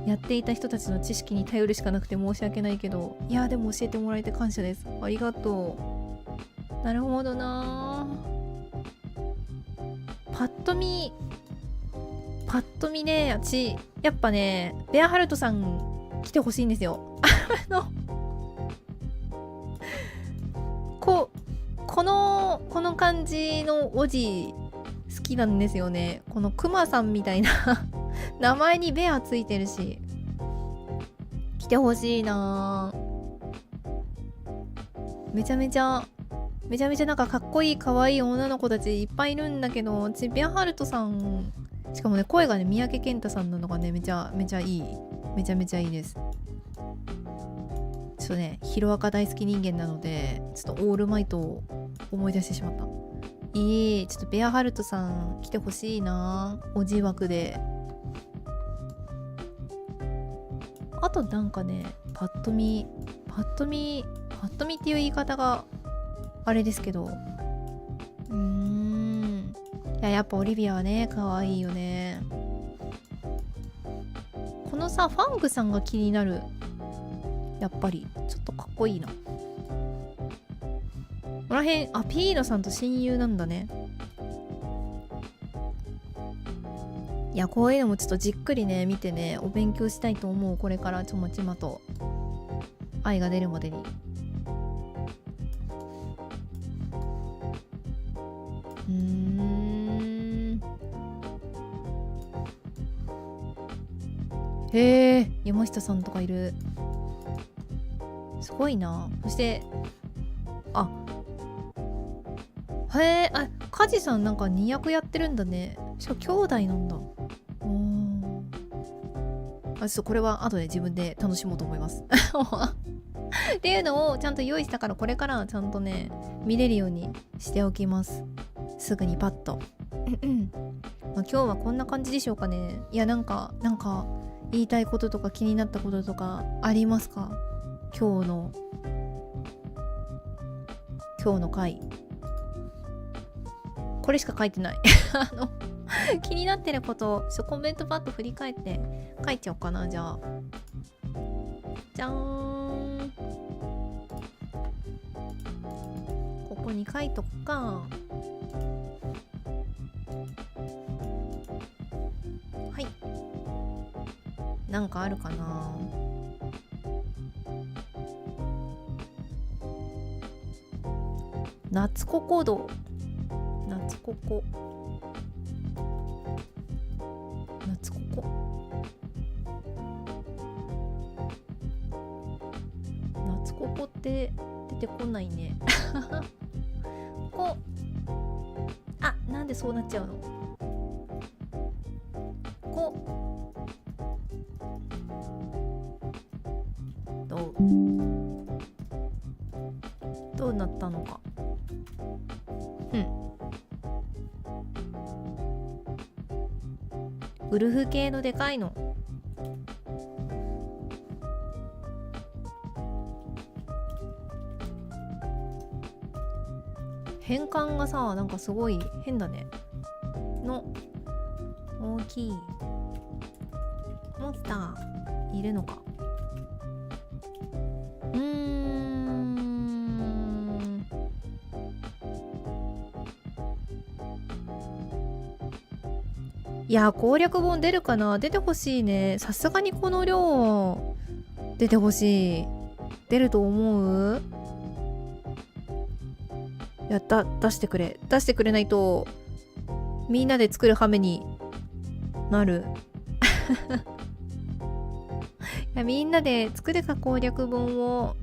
やっていた人たちの知識に頼るしかなくて申し訳ないけど、いやでも教えてもらえて感謝です。ありがとう。なるほどな。パッと見ね、私やっぱねベアハルトさん来てほしいんですよ。この感じのおじ好きなんですよね。このクマさんみたいな名前にベアついてるし、来てほしいな。めちゃめちゃなんかかっこいい可愛い女の子たちいっぱいいるんだけど、ベアハルトさんしかもね声がね三宅健太さんなのがねめちゃめちゃいい。めちゃめちゃいいです。ちょっとねヒロアカ大好き人間なのでちょっとオールマイトを思い出してしまった。ちょっとベアハルトさん来てほしいな、おじ枠で。あとなんかねパッと見っていう言い方があれですけど、やっぱオリビアはね可愛いよね。このさファングさんが気になる。やっぱりちょっとかっこいいな。この辺ピーノさんと親友なんだね。いやこういうのもちょっとじっくりね見てねお勉強したいと思う。これからちょまちまと愛が出るまでに。へえ、山下さんとかいる。すごいな。そしてカジさんなんか2役やってるんだね。しかも兄弟なんだ。ちょっとこれは後で自分で楽しもうと思いますっていうのをちゃんと用意したから、これからはちゃんとね見れるようにしておきます。すぐにパッとまあ、今日はこんな感じでしょうかね。いやなんか言いたいこととか気になったこととかありますか？今日の回これしか書いてない気になってることコメントパッと振り返って書いちゃおうかな。じゃあじゃーん、ここに書いとくか。はい、なんかあるかな。夏ココ道、夏ココって出てこないねなんでそうなっちゃうの。どうなったのか。ウルフ系のでかいの。変換がさ、なんかすごい変だね。大きいモンスターいるのか。いや攻略本出るかな。出てほしいね。さすがにこの量出てほしい。出ると思う？出してくれないとみんなで作る羽目になるいやみんなで作るか攻略本を。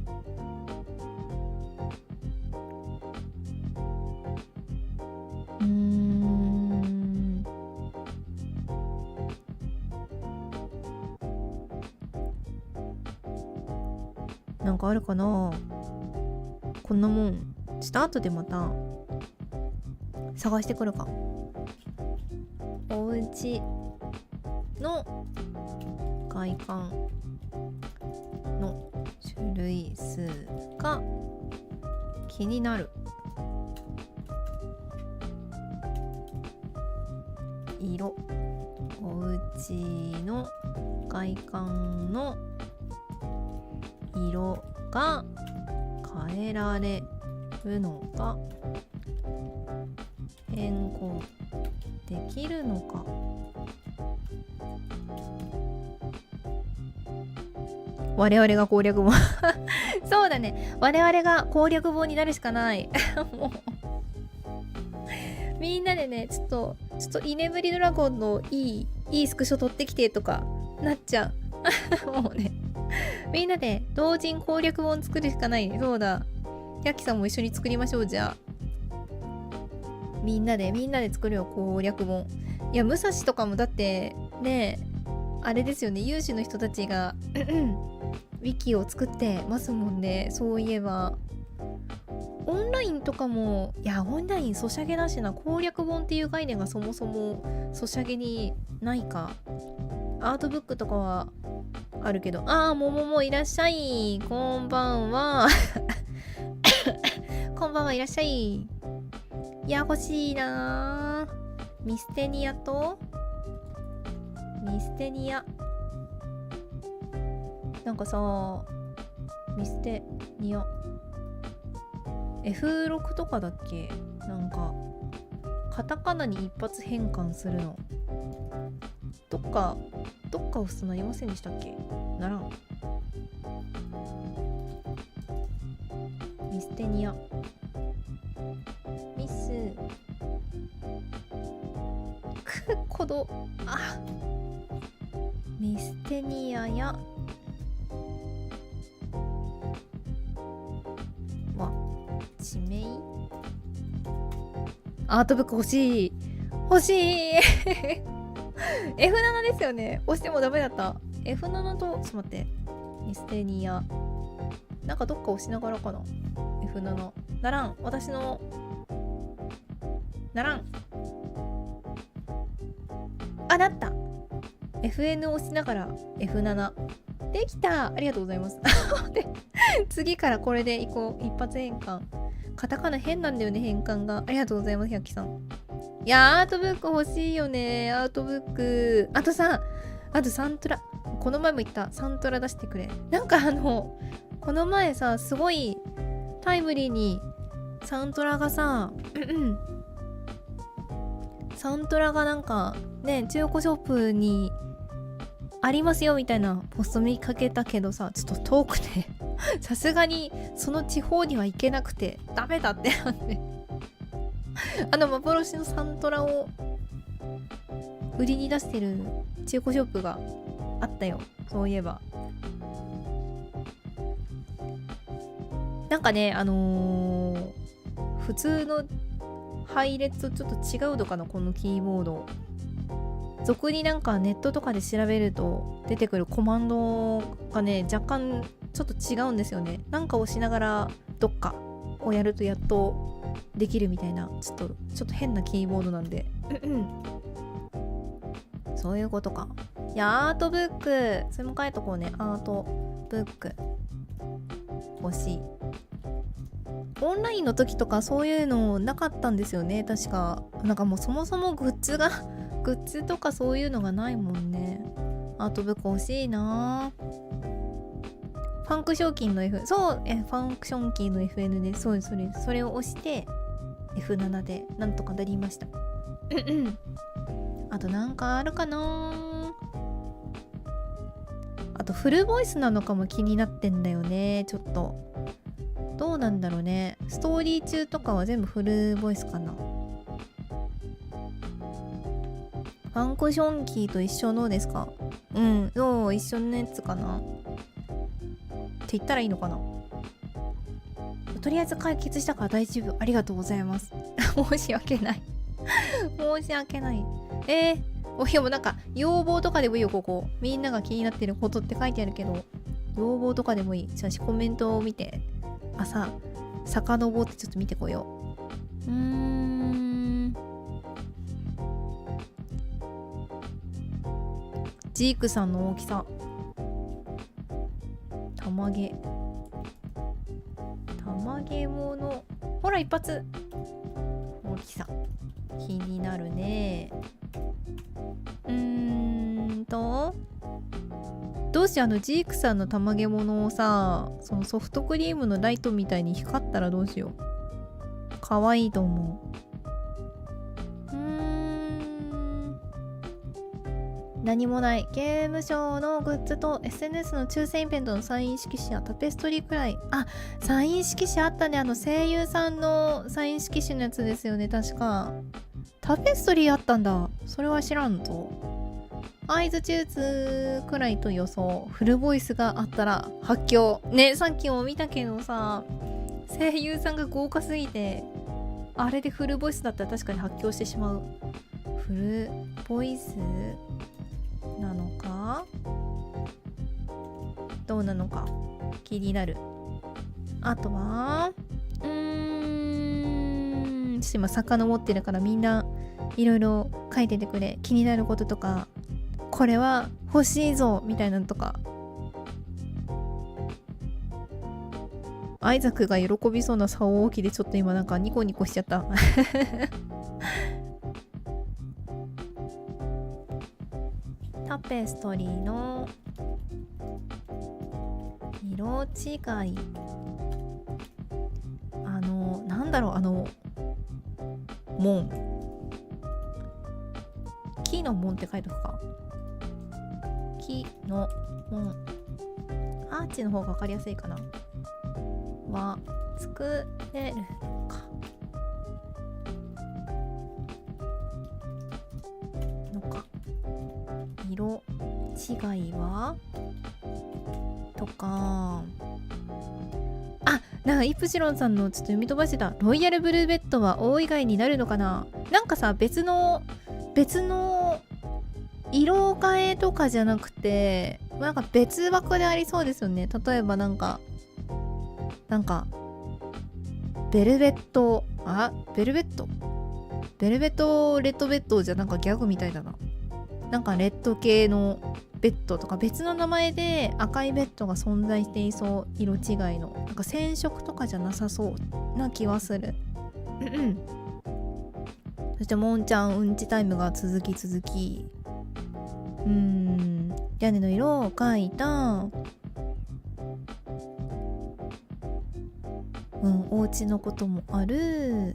なんかあるかな。こんなもんちょっと後でまた探してくるか。お家の外観の種類数が気になる。色、お家の外観の色が変えられるのか、変更できるのか。我々が攻略本そうだね、我々が攻略本になるしかないもうみんなでね、ちょっと居眠りドラゴンのいいスクショ取ってきてとかなっちゃうもうね、みんなで同人攻略本作るしかないね。そうだ、ヤキさんも一緒に作りましょう。じゃあみんなで作るよ攻略本。いや武蔵とかもだってね、あれですよね、有志の人たちがウィキを作ってますもんね。そういえばオンラインとかも、いやオンラインソシャゲだしな。攻略本っていう概念がそもそもソシャゲにないか。アートブックとかはあるけど。ももいらっしゃい、こんばんはこんばんはいらっしゃい。いや欲しいな。ミステニアなんかさ、ミステニア F6 とかだっけ。なんかカタカナに一発変換するのどっか押すとなりませんでしたっけ。ならん。ミステニアミスミステニアや地名。アートブック欲しいF7 ですよね。押してもダメだった。F7 とちょっと待って、ミステニアなんかどっか押しながらかな。 F7 ならん、私のならん。あ、なった。 FN を押しながら F7 できた。ありがとうございますで次からこれでいこう。一発変換。カタカナ変なんだよね、変換が。ありがとうございます、ひゃきさん。いやー、アートブック欲しいよね。アートブック。あとさ、あとサントラ。この前も言ったサントラ出してくれ。なんかこの前さ、すごいタイムリーにサントラがさサントラがなんかね、中古ショップにありますよみたいなポスト見かけたけどさ、ちょっと遠くてさすがにその地方には行けなくてダメだってなって幻のサントラを売りに出してる中古ショップがあったよ、そういえば。なんかね、普通の配列とちょっと違うのかな、このキーボード。俗になんかネットとかで調べると出てくるコマンドがね、若干ちょっと違うんですよね。なんか押しながらどっかをやるとやっとできるみたいな、ちょっと変なキーボードなんでそういうことか。いや、アートブック、それも書いとこうね。アートブック欲しい。オンラインの時とかそういうのなかったんですよね、確か。なんかもうそもそもグッズとかそういうのがないもんね。アートブック欲しいな。ファンクションキーの F、 そう、ファンクションキーの FN で、そうです、それを押して F7 でなんとかなりましたあとなんかあるかな。あとフルボイスなのかも気になってんだよね。ちょっとどうなんだろうね。ストーリー中とかは全部フルボイスかな。ファンクションキーと一緒のですか？うん、そう、一緒のやつかなって言ったらいいのかな。とりあえず解決したから大丈夫。ありがとうございます申し訳ない申し訳ない。いやもうなんか要望とかでもいいよ。ここみんなが気になってることって書いてあるけど、要望とかでもいい。じゃあコメントを見て遡ってちょっと見てこよう。ジークさんの大きさ、たまげもの、ほら一発大きさ気になるね。どうしジークさんのたまげものをさ、そのソフトクリームのライトみたいに光ったらどうしよう。かわいいと思う。何もない。ゲームショーのグッズと SNS の抽選イベントのサイン色紙やタペストリーくらい。あ、サイン色紙あったね。声優さんのサイン色紙のやつですよね、確か。タペストリーあったんだ。それは知らんぞ。合図中通くらいと予想。フルボイスがあったら発狂。ね、さっきも見たけどさ、声優さんが豪華すぎて、あれでフルボイスだったら確かに発狂してしまう。フルボイスなのかどうなのか気になる。あとはちょっと今遡ってるから、みんないろいろ書いててくれ。気になることとか、これは欲しいぞみたいなのとか。アイザクが喜びそうな竿置きでちょっと今なんかニコニコしちゃったタペストリーの色違い、なんだろう、門、木の門って書いておくか。木の門、アーチの方が分かりやすいかな。は作れるのか色違いはとか、なんかイプシロンさんのちょっと読み飛ばしてた。ロイヤルブルーベッドは大以外になるのかな。なんかさ、別の色変えとかじゃなくて、なんか別枠でありそうですよね。例えばなんかベルベットレッドベッドじゃなんかギャグみたいだな。なんかレッド系のベッドとか別の名前で赤いベッドが存在していそう。色違いのなんか染色とかじゃなさそうな気はする。そしてもんちゃんうんちタイムが続き屋根の色を描いたお家のこともある。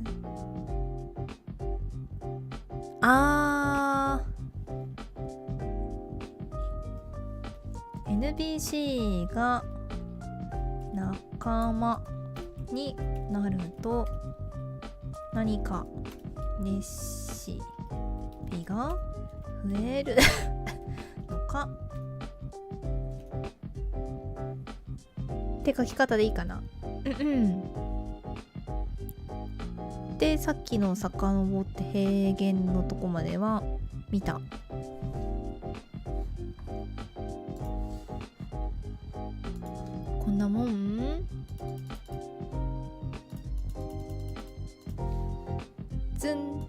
NPC が仲間になると何かレシピが増えるのかって書き方でいいかな。でさっきの遡って平原のとこまでは見た。こんなもん。ズン。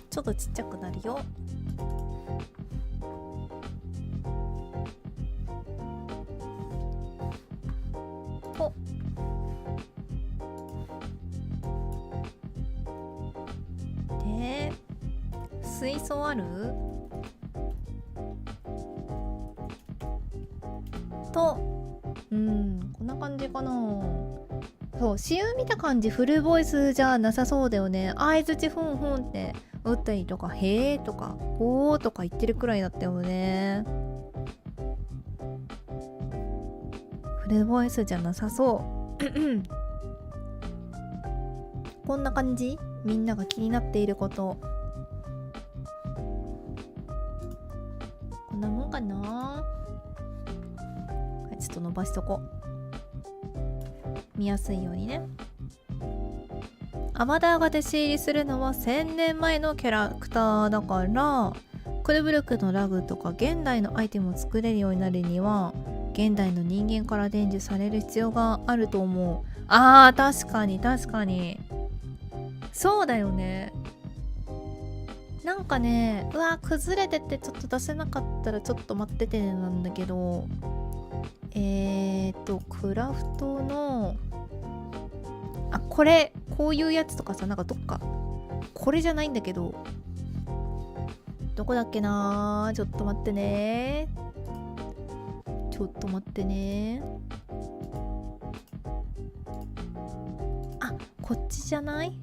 ちょっとちっちゃくなるよ。ほっ。で、水槽ある？と、こんな感じかな。そう、詩見た感じフルボイスじゃなさそうだよね。相づちふんふんって打ったりとか、へーとか、ほーとか言ってるくらいだったよね。フルボイスじゃなさそうこんな感じ。みんなが気になっていること、こんなもんかな。ちょっと伸ばしとこう。見やすいようにね。アバターが弟子入りするのは1000年前のキャラクターだから、クルブルクのラグとか現代のアイテムを作れるようになるには現代の人間から伝授される必要があると思う。確かにそうだよね。なんかね、崩れててちょっと出せなかったらちょっと待っててなんだけど、クラフトのこういうやつとかさ、なんかどっかこれじゃないんだけど、どこだっけな。ちょっと待ってね。こっちじゃない？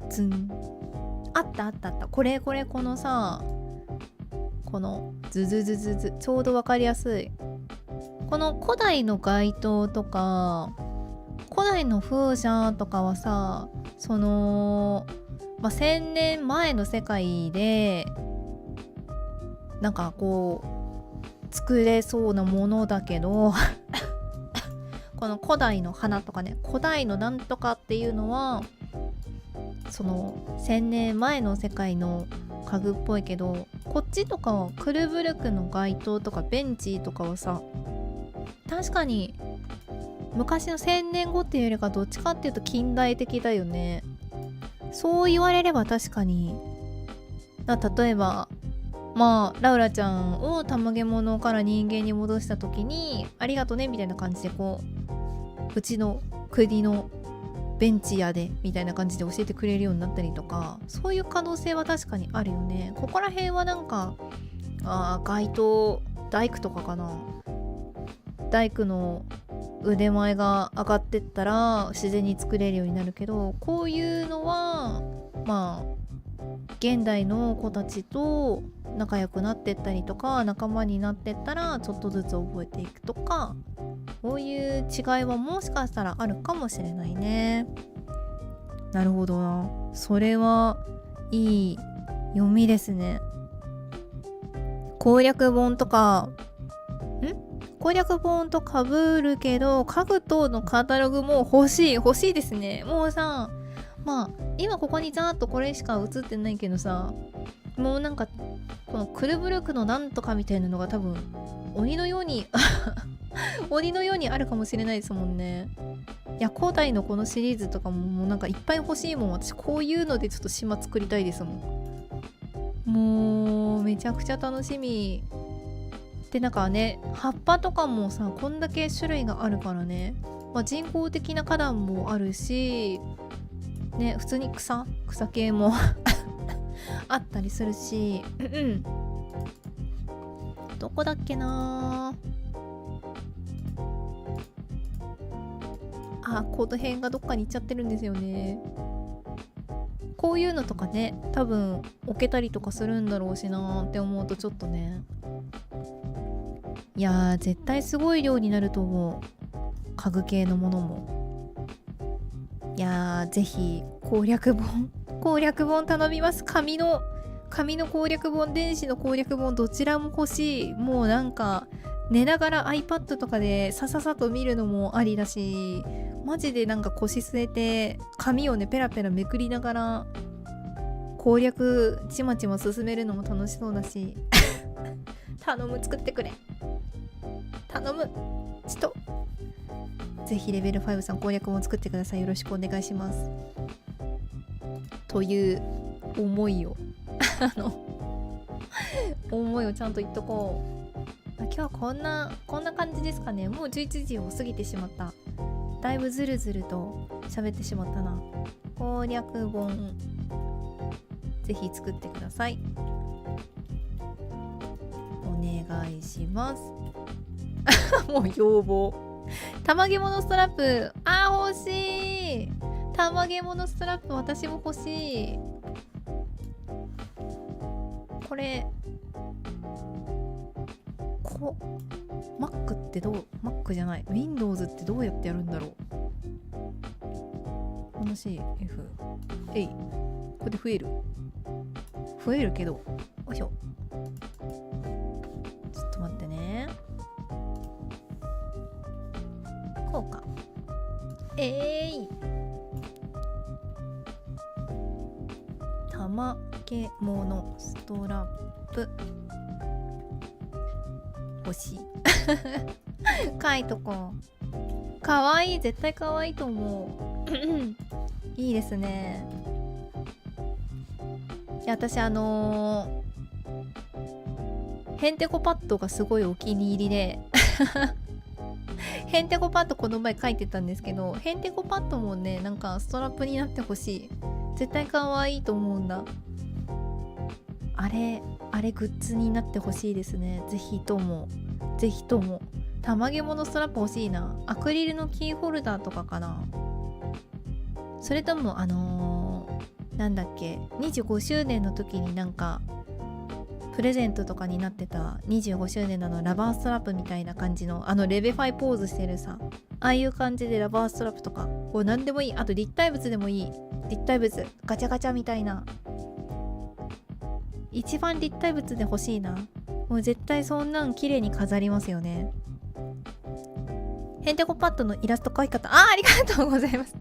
ズン。あった。このさ、このズズズズズ、ちょうどわかりやすい。この古代の街灯とか古代の風車とかはさ、その1000年前の世界でなんかこう作れそうなものだけどこの古代の花とかね、古代のなんとかっていうのはその1000年前の世界の家具っぽいけど、こっちとかはクルブルクの街灯とかベンチとかはさ、確かに昔の1000年後っていうよりかどっちかっていうと近代的だよね。そう言われれば確かに。例えばラウラちゃんをたまげ物から人間に戻した時にありがとねみたいな感じで、こううちの国のベンチやでみたいな感じで教えてくれるようになったりとか、そういう可能性は確かにあるよね。ここら辺はなんか街灯大工とかかな。大工の腕前が上がってったら自然に作れるようになるけど、こういうのは現代の子たちと仲良くなってったりとか仲間になってったらちょっとずつ覚えていくとか、こういう違いはもしかしたらあるかもしれないね。なるほどな。それはいい読みですね。攻略本とか攻略本とかぶるけど、家具等のカタログも欲しいですね。もうさ、今ここにざーっとこれしか映ってないけどさ、もうなんかこのクルブルクのなんとかみたいなのが多分鬼のように鬼のようにあるかもしれないですもんね。いや古代のこのシリーズとかもうなんかいっぱい欲しいもん。私こういうのでちょっと島作りたいですもん。もうめちゃくちゃ楽しみで、なんかね葉っぱとかもさこんだけ種類があるからね、まあ、人工的な花壇もあるしね、普通に草系もあったりするしどこだっけなあ、この辺がどっかに行っちゃってるんですよね。こういうのとかね多分置けたりとかするんだろうしなって思うとちょっとね、いやー絶対すごい量になると思う、家具系のものも。いやーぜひ攻略本頼みます。紙の攻略本、電子の攻略本どちらも欲しい。もうなんか寝ながら iPad とかでさささと見るのもありだし、マジでなんか腰据えて紙をねペラペラめくりながら攻略ちまちま進めるのも楽しそうだし頼む、作ってくれ、頼む、ちょっとぜひレベル5さん攻略本作ってください。よろしくお願いしますという思いを思いをちゃんと言っとこう。今日はこんな感じですかね。もう11時を過ぎてしまった。だいぶずるずると喋ってしまったな。攻略本ぜひ作ってください。お願いしますもう要望。玉毛物ストラップ、欲しい。玉毛物ストラップ私も欲しい。これMac ってMac じゃない Windows ってどうやってやるんだろう。この CF これで増えるけど、よいしょ、ちょっと待ってね。こうか。玉毛物ストラップ欲しい書いとこう。かわいい、絶対かわいいと思ういいですね。いや私ヘンテコパッドがすごいお気に入りでヘンテコパッドこの前書いてたんですけど、ヘンテコパッドもねなんかストラップになってほしい。絶対かわいいと思うんだ。あれグッズになってほしいですね。ぜひとも玉毛物ストラップ欲しいな。アクリルのキーホルダーとかかな。それともなんだっけ、25周年の時になんかプレゼントとかになってた25周年のラバーストラップみたいな感じのレベファイポーズしてるさ、ああいう感じでラバーストラップとか何でもいい。あと立体物でもいい。立体物ガチャガチャみたいな、一番立体物で欲しいな。もう絶対そんなん綺麗に飾りますよね。ヘンテコパッドのイラスト可愛かった。ありがとうございます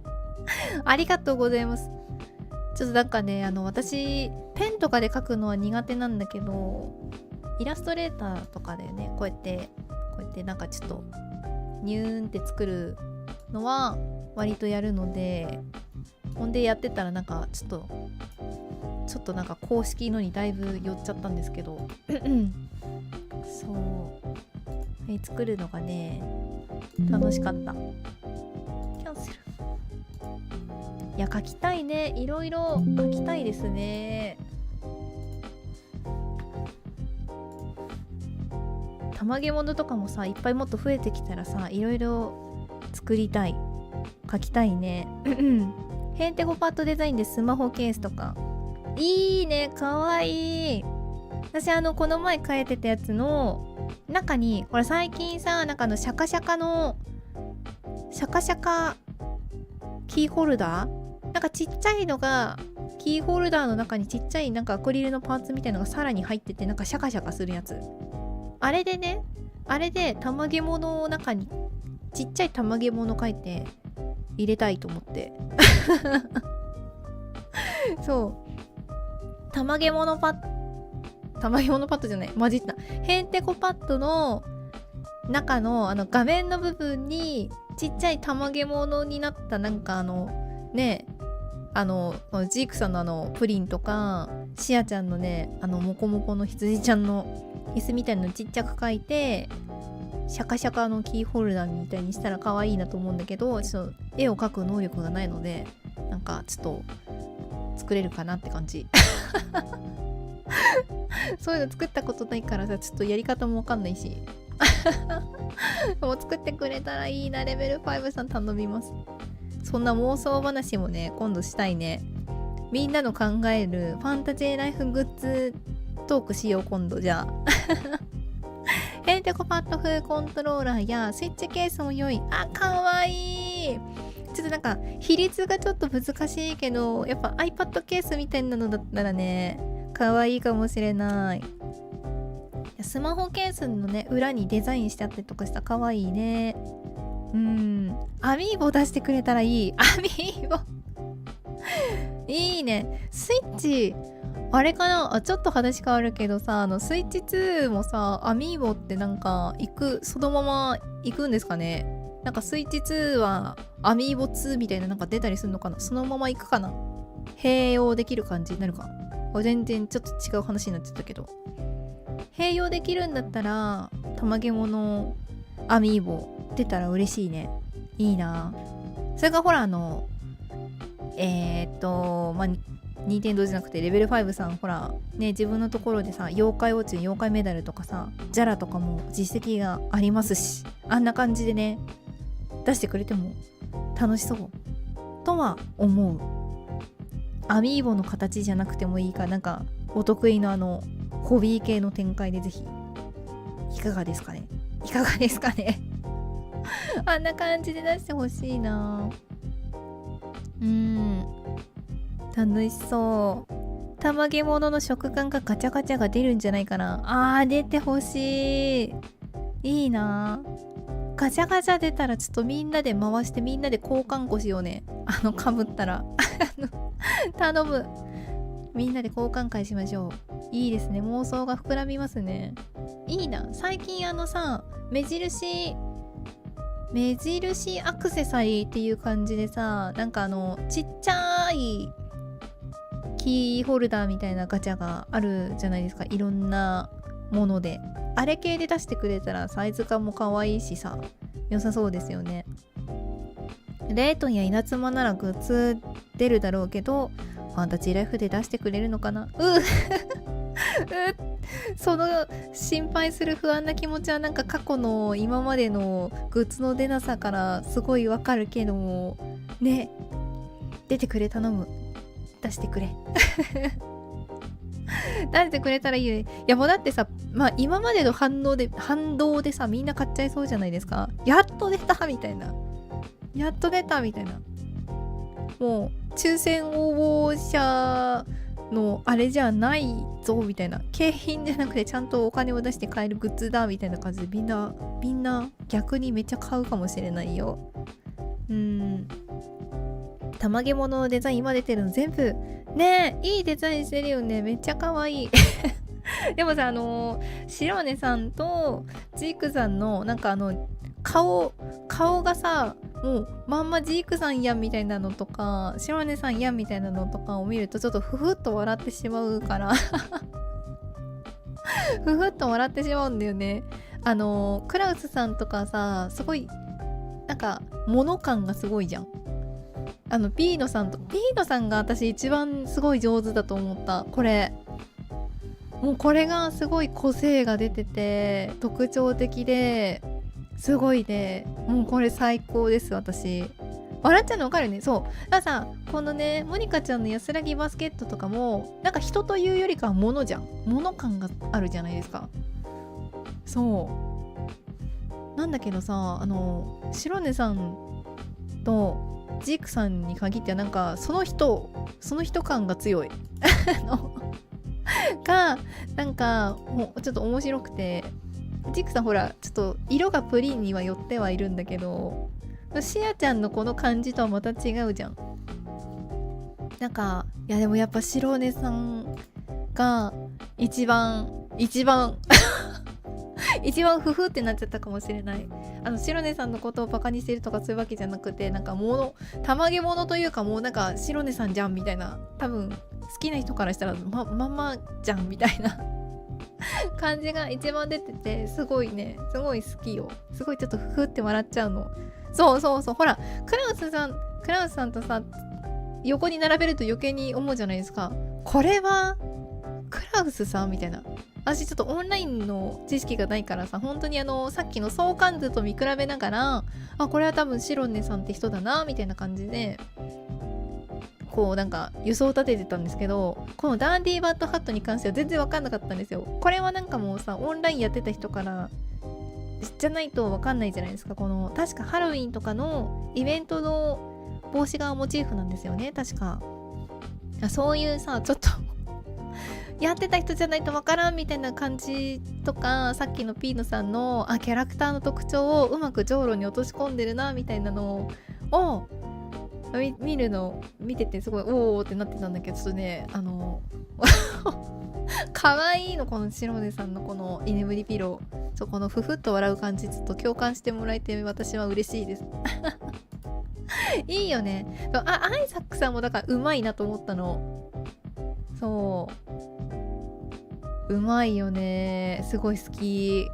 ありがとうございます。ちょっとなんかね私ペンとかで描くのは苦手なんだけど、イラストレーターとかでねこうやってなんかちょっとニューンって作るのは割とやるので、ほんでやってたらなんかちょっとなんか公式のにだいぶ寄っちゃったんですけどそう作るのがね楽しかった。キャンセル。いや描きたいね、いろいろ描きたいですね。玉毛物とかもさいっぱいもっと増えてきたらさ、いろいろ作りたい、描きたいねヘンテコパッドデザインでスマホケースとかいいね、かわいい。私この前描いてたやつの中にこれ最近さなんかシャカシャカキーホルダー、なんかちっちゃいのがキーホルダーの中にちっちゃいなんかアクリルのパーツみたいなのがさらに入ってて、なんかシャカシャカするやつ。あれで玉毛物を中にちっちゃい玉毛物描いて入れたいと思ってそう玉毛物パッ玉ひものパッドじゃない、混じった。ヘンテコパッドの中の画面の部分にちっちゃい玉げ物になったなんかね、ジークさんのプリンとかシアちゃんのねモコモコの羊ちゃんの椅子みたいなのちっちゃく描いてシャカシャカのキーホルダーみたいにしたら可愛いなと思うんだけど、ちょっと絵を描く能力がないのでなんかちょっと作れるかなって感じそういうの作ったことないからさ、ちょっとやり方もわかんないしもう作ってくれたらいいな。レベル5さん頼みます。そんな妄想話もね今度したいね。みんなの考えるファンタジーライフグッズトークしよう今度。じゃあヘンテコパッド風コントローラーやスイッチケースも良い。あ、かわいい。ちょっとなんか比率がちょっと難しいけど、やっぱ iPad ケースみたいなのだったらねかわいいかもしれない。スマホケースのね裏にデザインしてあったりとかしたらかわいいね。アミーボ出してくれたらいい。アミーボいいね。スイッチあれかなちょっと話変わるけどさ、スイッチ2もさアミーボってなんかそのまま行くんですかね。なんかスイッチ2はアミーボ2みたいななんか出たりするのかな。そのまま行くかな。併用できる感じになるか。全然ちょっと違う話になっちゃったけど、併用できるんだったら玉げものアミーボ出たら嬉しいね。いいな。それがほら任天堂じゃなくてレベル5さんほらね、自分のところでさ妖怪ウォッチ妖怪メダルとかさジャラとかも実績がありますし、あんな感じでね出してくれても楽しそうとは思う。アミーボの形じゃなくてもいいから、なんかお得意のホビー系の展開でぜひいかがですかね。いかがですかねあんな感じで出してほしいな。楽しそう。玉げ物の食感がガチャガチャが出るんじゃないかな。出てほしい。いいな。ガチャガチャ出たらちょっとみんなで回してみんなで交換庫しようね。かぶったら頼む。みんなで交換会しましょう。いいですね。妄想が膨らみますね。いいな。最近さ目印アクセサリーっていう感じでさ、なんかちっちゃいキーホルダーみたいなガチャがあるじゃないですか。いろんなものであれ系で出してくれたらサイズ感も可愛いしさ良さそうですよね。レイトンや稲妻ならグッズ出るだろうけどファンタジーライフで出してくれるのかな。その心配する不安な気持ちはなんか過去の今までのグッズの出なさからすごいわかるけどもね。出てくれ、頼む。出してくれ出してくれたらいいよね。いやもうだってさ、今までの反動でさみんな買っちゃいそうじゃないですか。やっと出たみたいな、やっと出たみたいな。もう抽選応募者のあれじゃないぞみたいな、景品じゃなくてちゃんとお金を出して買えるグッズだみたいな感じでみんな逆にめっちゃ買うかもしれないよ。玉げ物のデザイン今出てるの全部ねえいいデザインしてるよね。めっちゃ可愛いでもさ白根さんとジークさんのなんか顔がさもうまんまジークさんやんみたいなのとか白根さんやんみたいなのとかを見るとちょっとふふっと笑ってしまうからふふっと笑ってしまうんだよね。クラウスさんとかさすごいなんか物感がすごいじゃん。ピーノさんが私一番すごい上手だと思った。これもうこれがすごい個性が出てて特徴的ですごいね。もうこれ最高です私。笑っちゃうの分かるね。そうだからさこのねモニカちゃんの安らぎバスケットとかもなんか人というよりかは物じゃん。物感があるじゃないですか。そうなんだけどさ白根さんとジークさんに限ってはなんかその人感が強いがなんかもうちょっと面白くて、ジークさんほらちょっと色がプリンには寄ってはいるんだけどシアちゃんのこの感じとはまた違うじゃん。なんかいやでもやっぱ白根さんが一番一番一番フフってなっちゃったかもしれない。白根さんのことをバカにしてるとかそういうわけじゃなくて、なんかたまげものというか、もうなんか白根さんじゃんみたいな、多分好きな人からしたらままじゃんみたいな感じが一番出てて、すごいね、すごい好きよ。すごいちょっとフフって笑っちゃうの。そうそうそう、ほらクラウスさんとさ横に並べると余計に思うじゃないですか。これはクラウスさんみたいな。私ちょっとオンラインの知識がないからさ、本当にさっきの相関図と見比べながら、これは多分白根さんって人だなみたいな感じでこうなんか予想を立ててたんですけど、このダンディーバッドハットに関しては全然分かんなかったんですよ。これはなんかもうさ、オンラインやってた人からじゃないと分かんないじゃないですか。この確かハロウィンとかのイベントの帽子がモチーフなんですよね、確か。そういうさ、ちょっとやってた人じゃないとわからんみたいな感じとか、さっきのピーノさんのキャラクターの特徴をうまくじょうろに落とし込んでるなみたいなのを見るの見てて、すごいおーってなってたんだけど、ちょっとねかわいいの、この白根さんのこの居眠りピロー、このふふっと笑う感じ、ちょっと共感してもらえて私は嬉しいですいいよね。アイザックさんもだからうまいなと思ったの。そううまいよね、すごい好き。い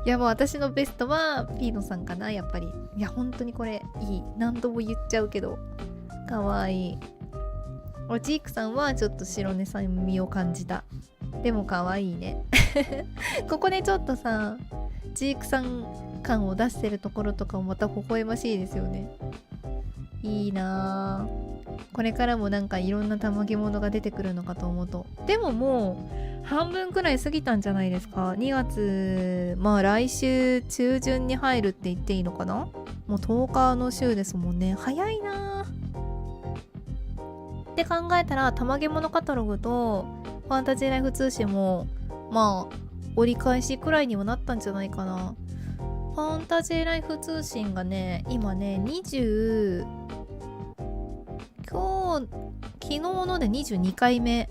やもう私のベストはピーノさんかな、やっぱり。いや本当にこれいい、何度も言っちゃうけどかわいい。ジークさんはちょっと白根さん味を感じた。でもかわいいねここでちょっとさジークさん感を出してるところとかもまた微笑ましいですよね。いいなぁ。これからもなんかいろんなたまげ物が出てくるのかと思うと、でももう半分くらい過ぎたんじゃないですか。2月来週中旬に入るって言っていいのかな。もう10日の週ですもんね。早いなって考えたら、たまげ物カタログとファンタジーライフ通信も折り返しくらいにはなったんじゃないかな。ファンタジーライフ通信がね、今ね昨日ので22回目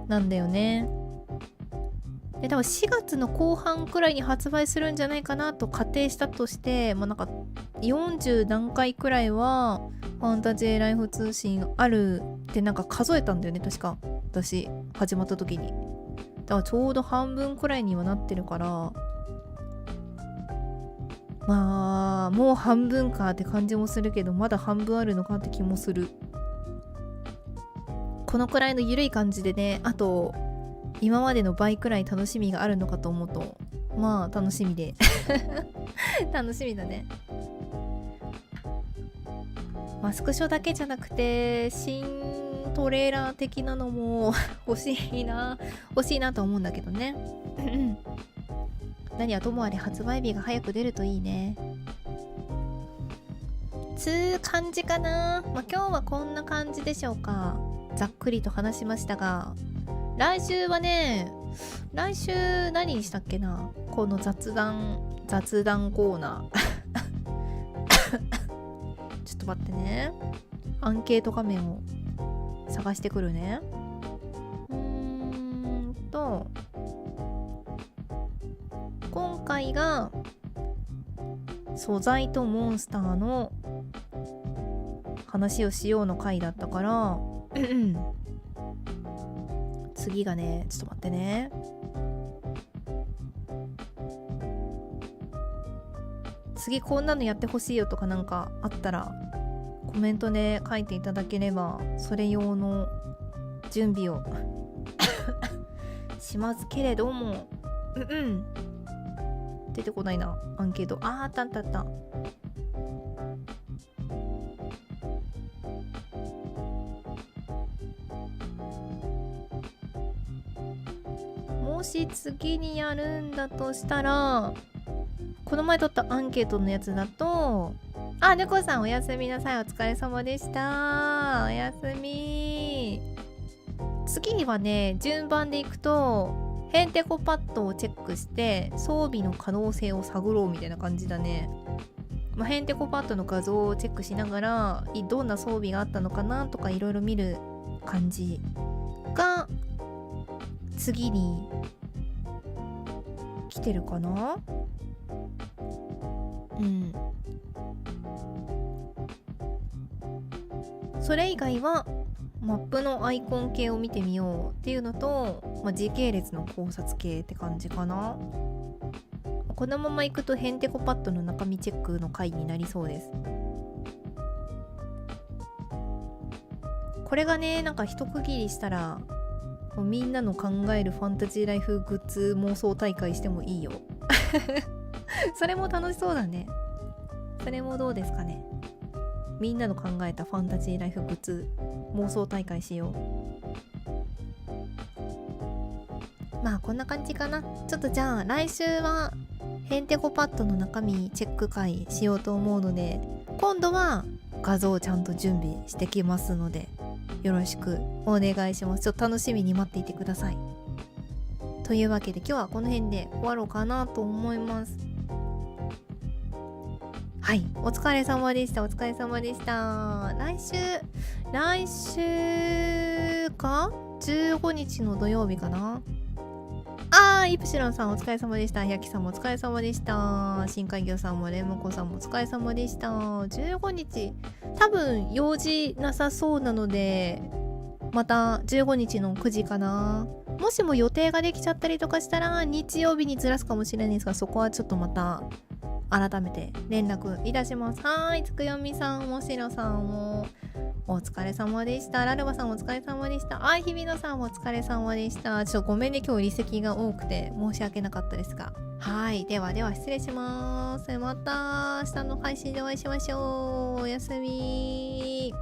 なんだよね。で多分4月の後半くらいに発売するんじゃないかなと仮定したとして、なんか40何回くらいはファンタジーライフ通信あるってなんか数えたんだよね、確か私始まった時に。だからちょうど半分くらいにはなってるから、もう半分かって感じもするけど、まだ半分あるのかって気もする。このくらいの緩い感じでね、あと今までの倍くらい楽しみがあるのかと思うと、楽しみで楽しみだね。スクショだけじゃなくて新トレーラー的なのも欲しいなと思うんだけどね何はともあれ発売日が早く出るといいね。つー感じかな。今日はこんな感じでしょうか。ざっくりと話しましたが、来週はね、来週何にしたっけな、この雑談コーナーちょっと待ってね、アンケート画面を探してくるね。今回が素材とモンスターの話をしようの回だったから次がね、ちょっと待ってね、次こんなのやってほしいよとかなんかあったらコメントで書いていただければそれ用の準備をしますけれども出てこないな、アンケート。あった。もし次にやるんだとしたら、この前撮ったアンケートのやつだと、猫さんおやすみなさい、お疲れ様でした、おやすみ。次はね、順番でいくとヘンテコパッドをチェックして装備の可能性を探ろうみたいな感じだね。ヘンテコパッドの画像をチェックしながらどんな装備があったのかなとかいろいろ見る感じが次に来てるかな。それ以外はマップのアイコン系を見てみようっていうのと、時系列の考察系って感じかな。このまま行くとヘンテコパッドの中身チェックの回になりそうです。これがね、なんか一区切りしたらみんなの考えるファンタジーライフグッズ妄想大会してもいいよそれも楽しそうだね。それもどうですかね。みんなの考えたファンタジーライフグッズ妄想大会しよう。こんな感じかな。ちょっとじゃあ来週はヘンテコパッドの中身チェック会しようと思うので、今度は画像をちゃんと準備してきますのでよろしくお願いします。ちょっと楽しみに待っていてください。というわけで今日はこの辺で終わろうかなと思います。はい、お疲れ様でした。お疲れ様でした。来週か15日の土曜日かな。イプシロンさんお疲れ様でした。ひやきさんもお疲れ様でした。深海魚さんもレモコさんもお疲れ様でした。15日多分用事なさそうなので、また15日の9時かな。もしも予定ができちゃったりとかしたら日曜日にずらすかもしれないんですが、そこはちょっとまた改めて連絡いたします。つくよみさんもしろさんもお疲れ様でした。ラルバさんお疲れ様でした。日比野さんもお疲れ様でした。ちょっとごめんね、今日離席が多くて申し訳なかったですが、では失礼します。また明日の配信でお会いしましょう。おやすみ。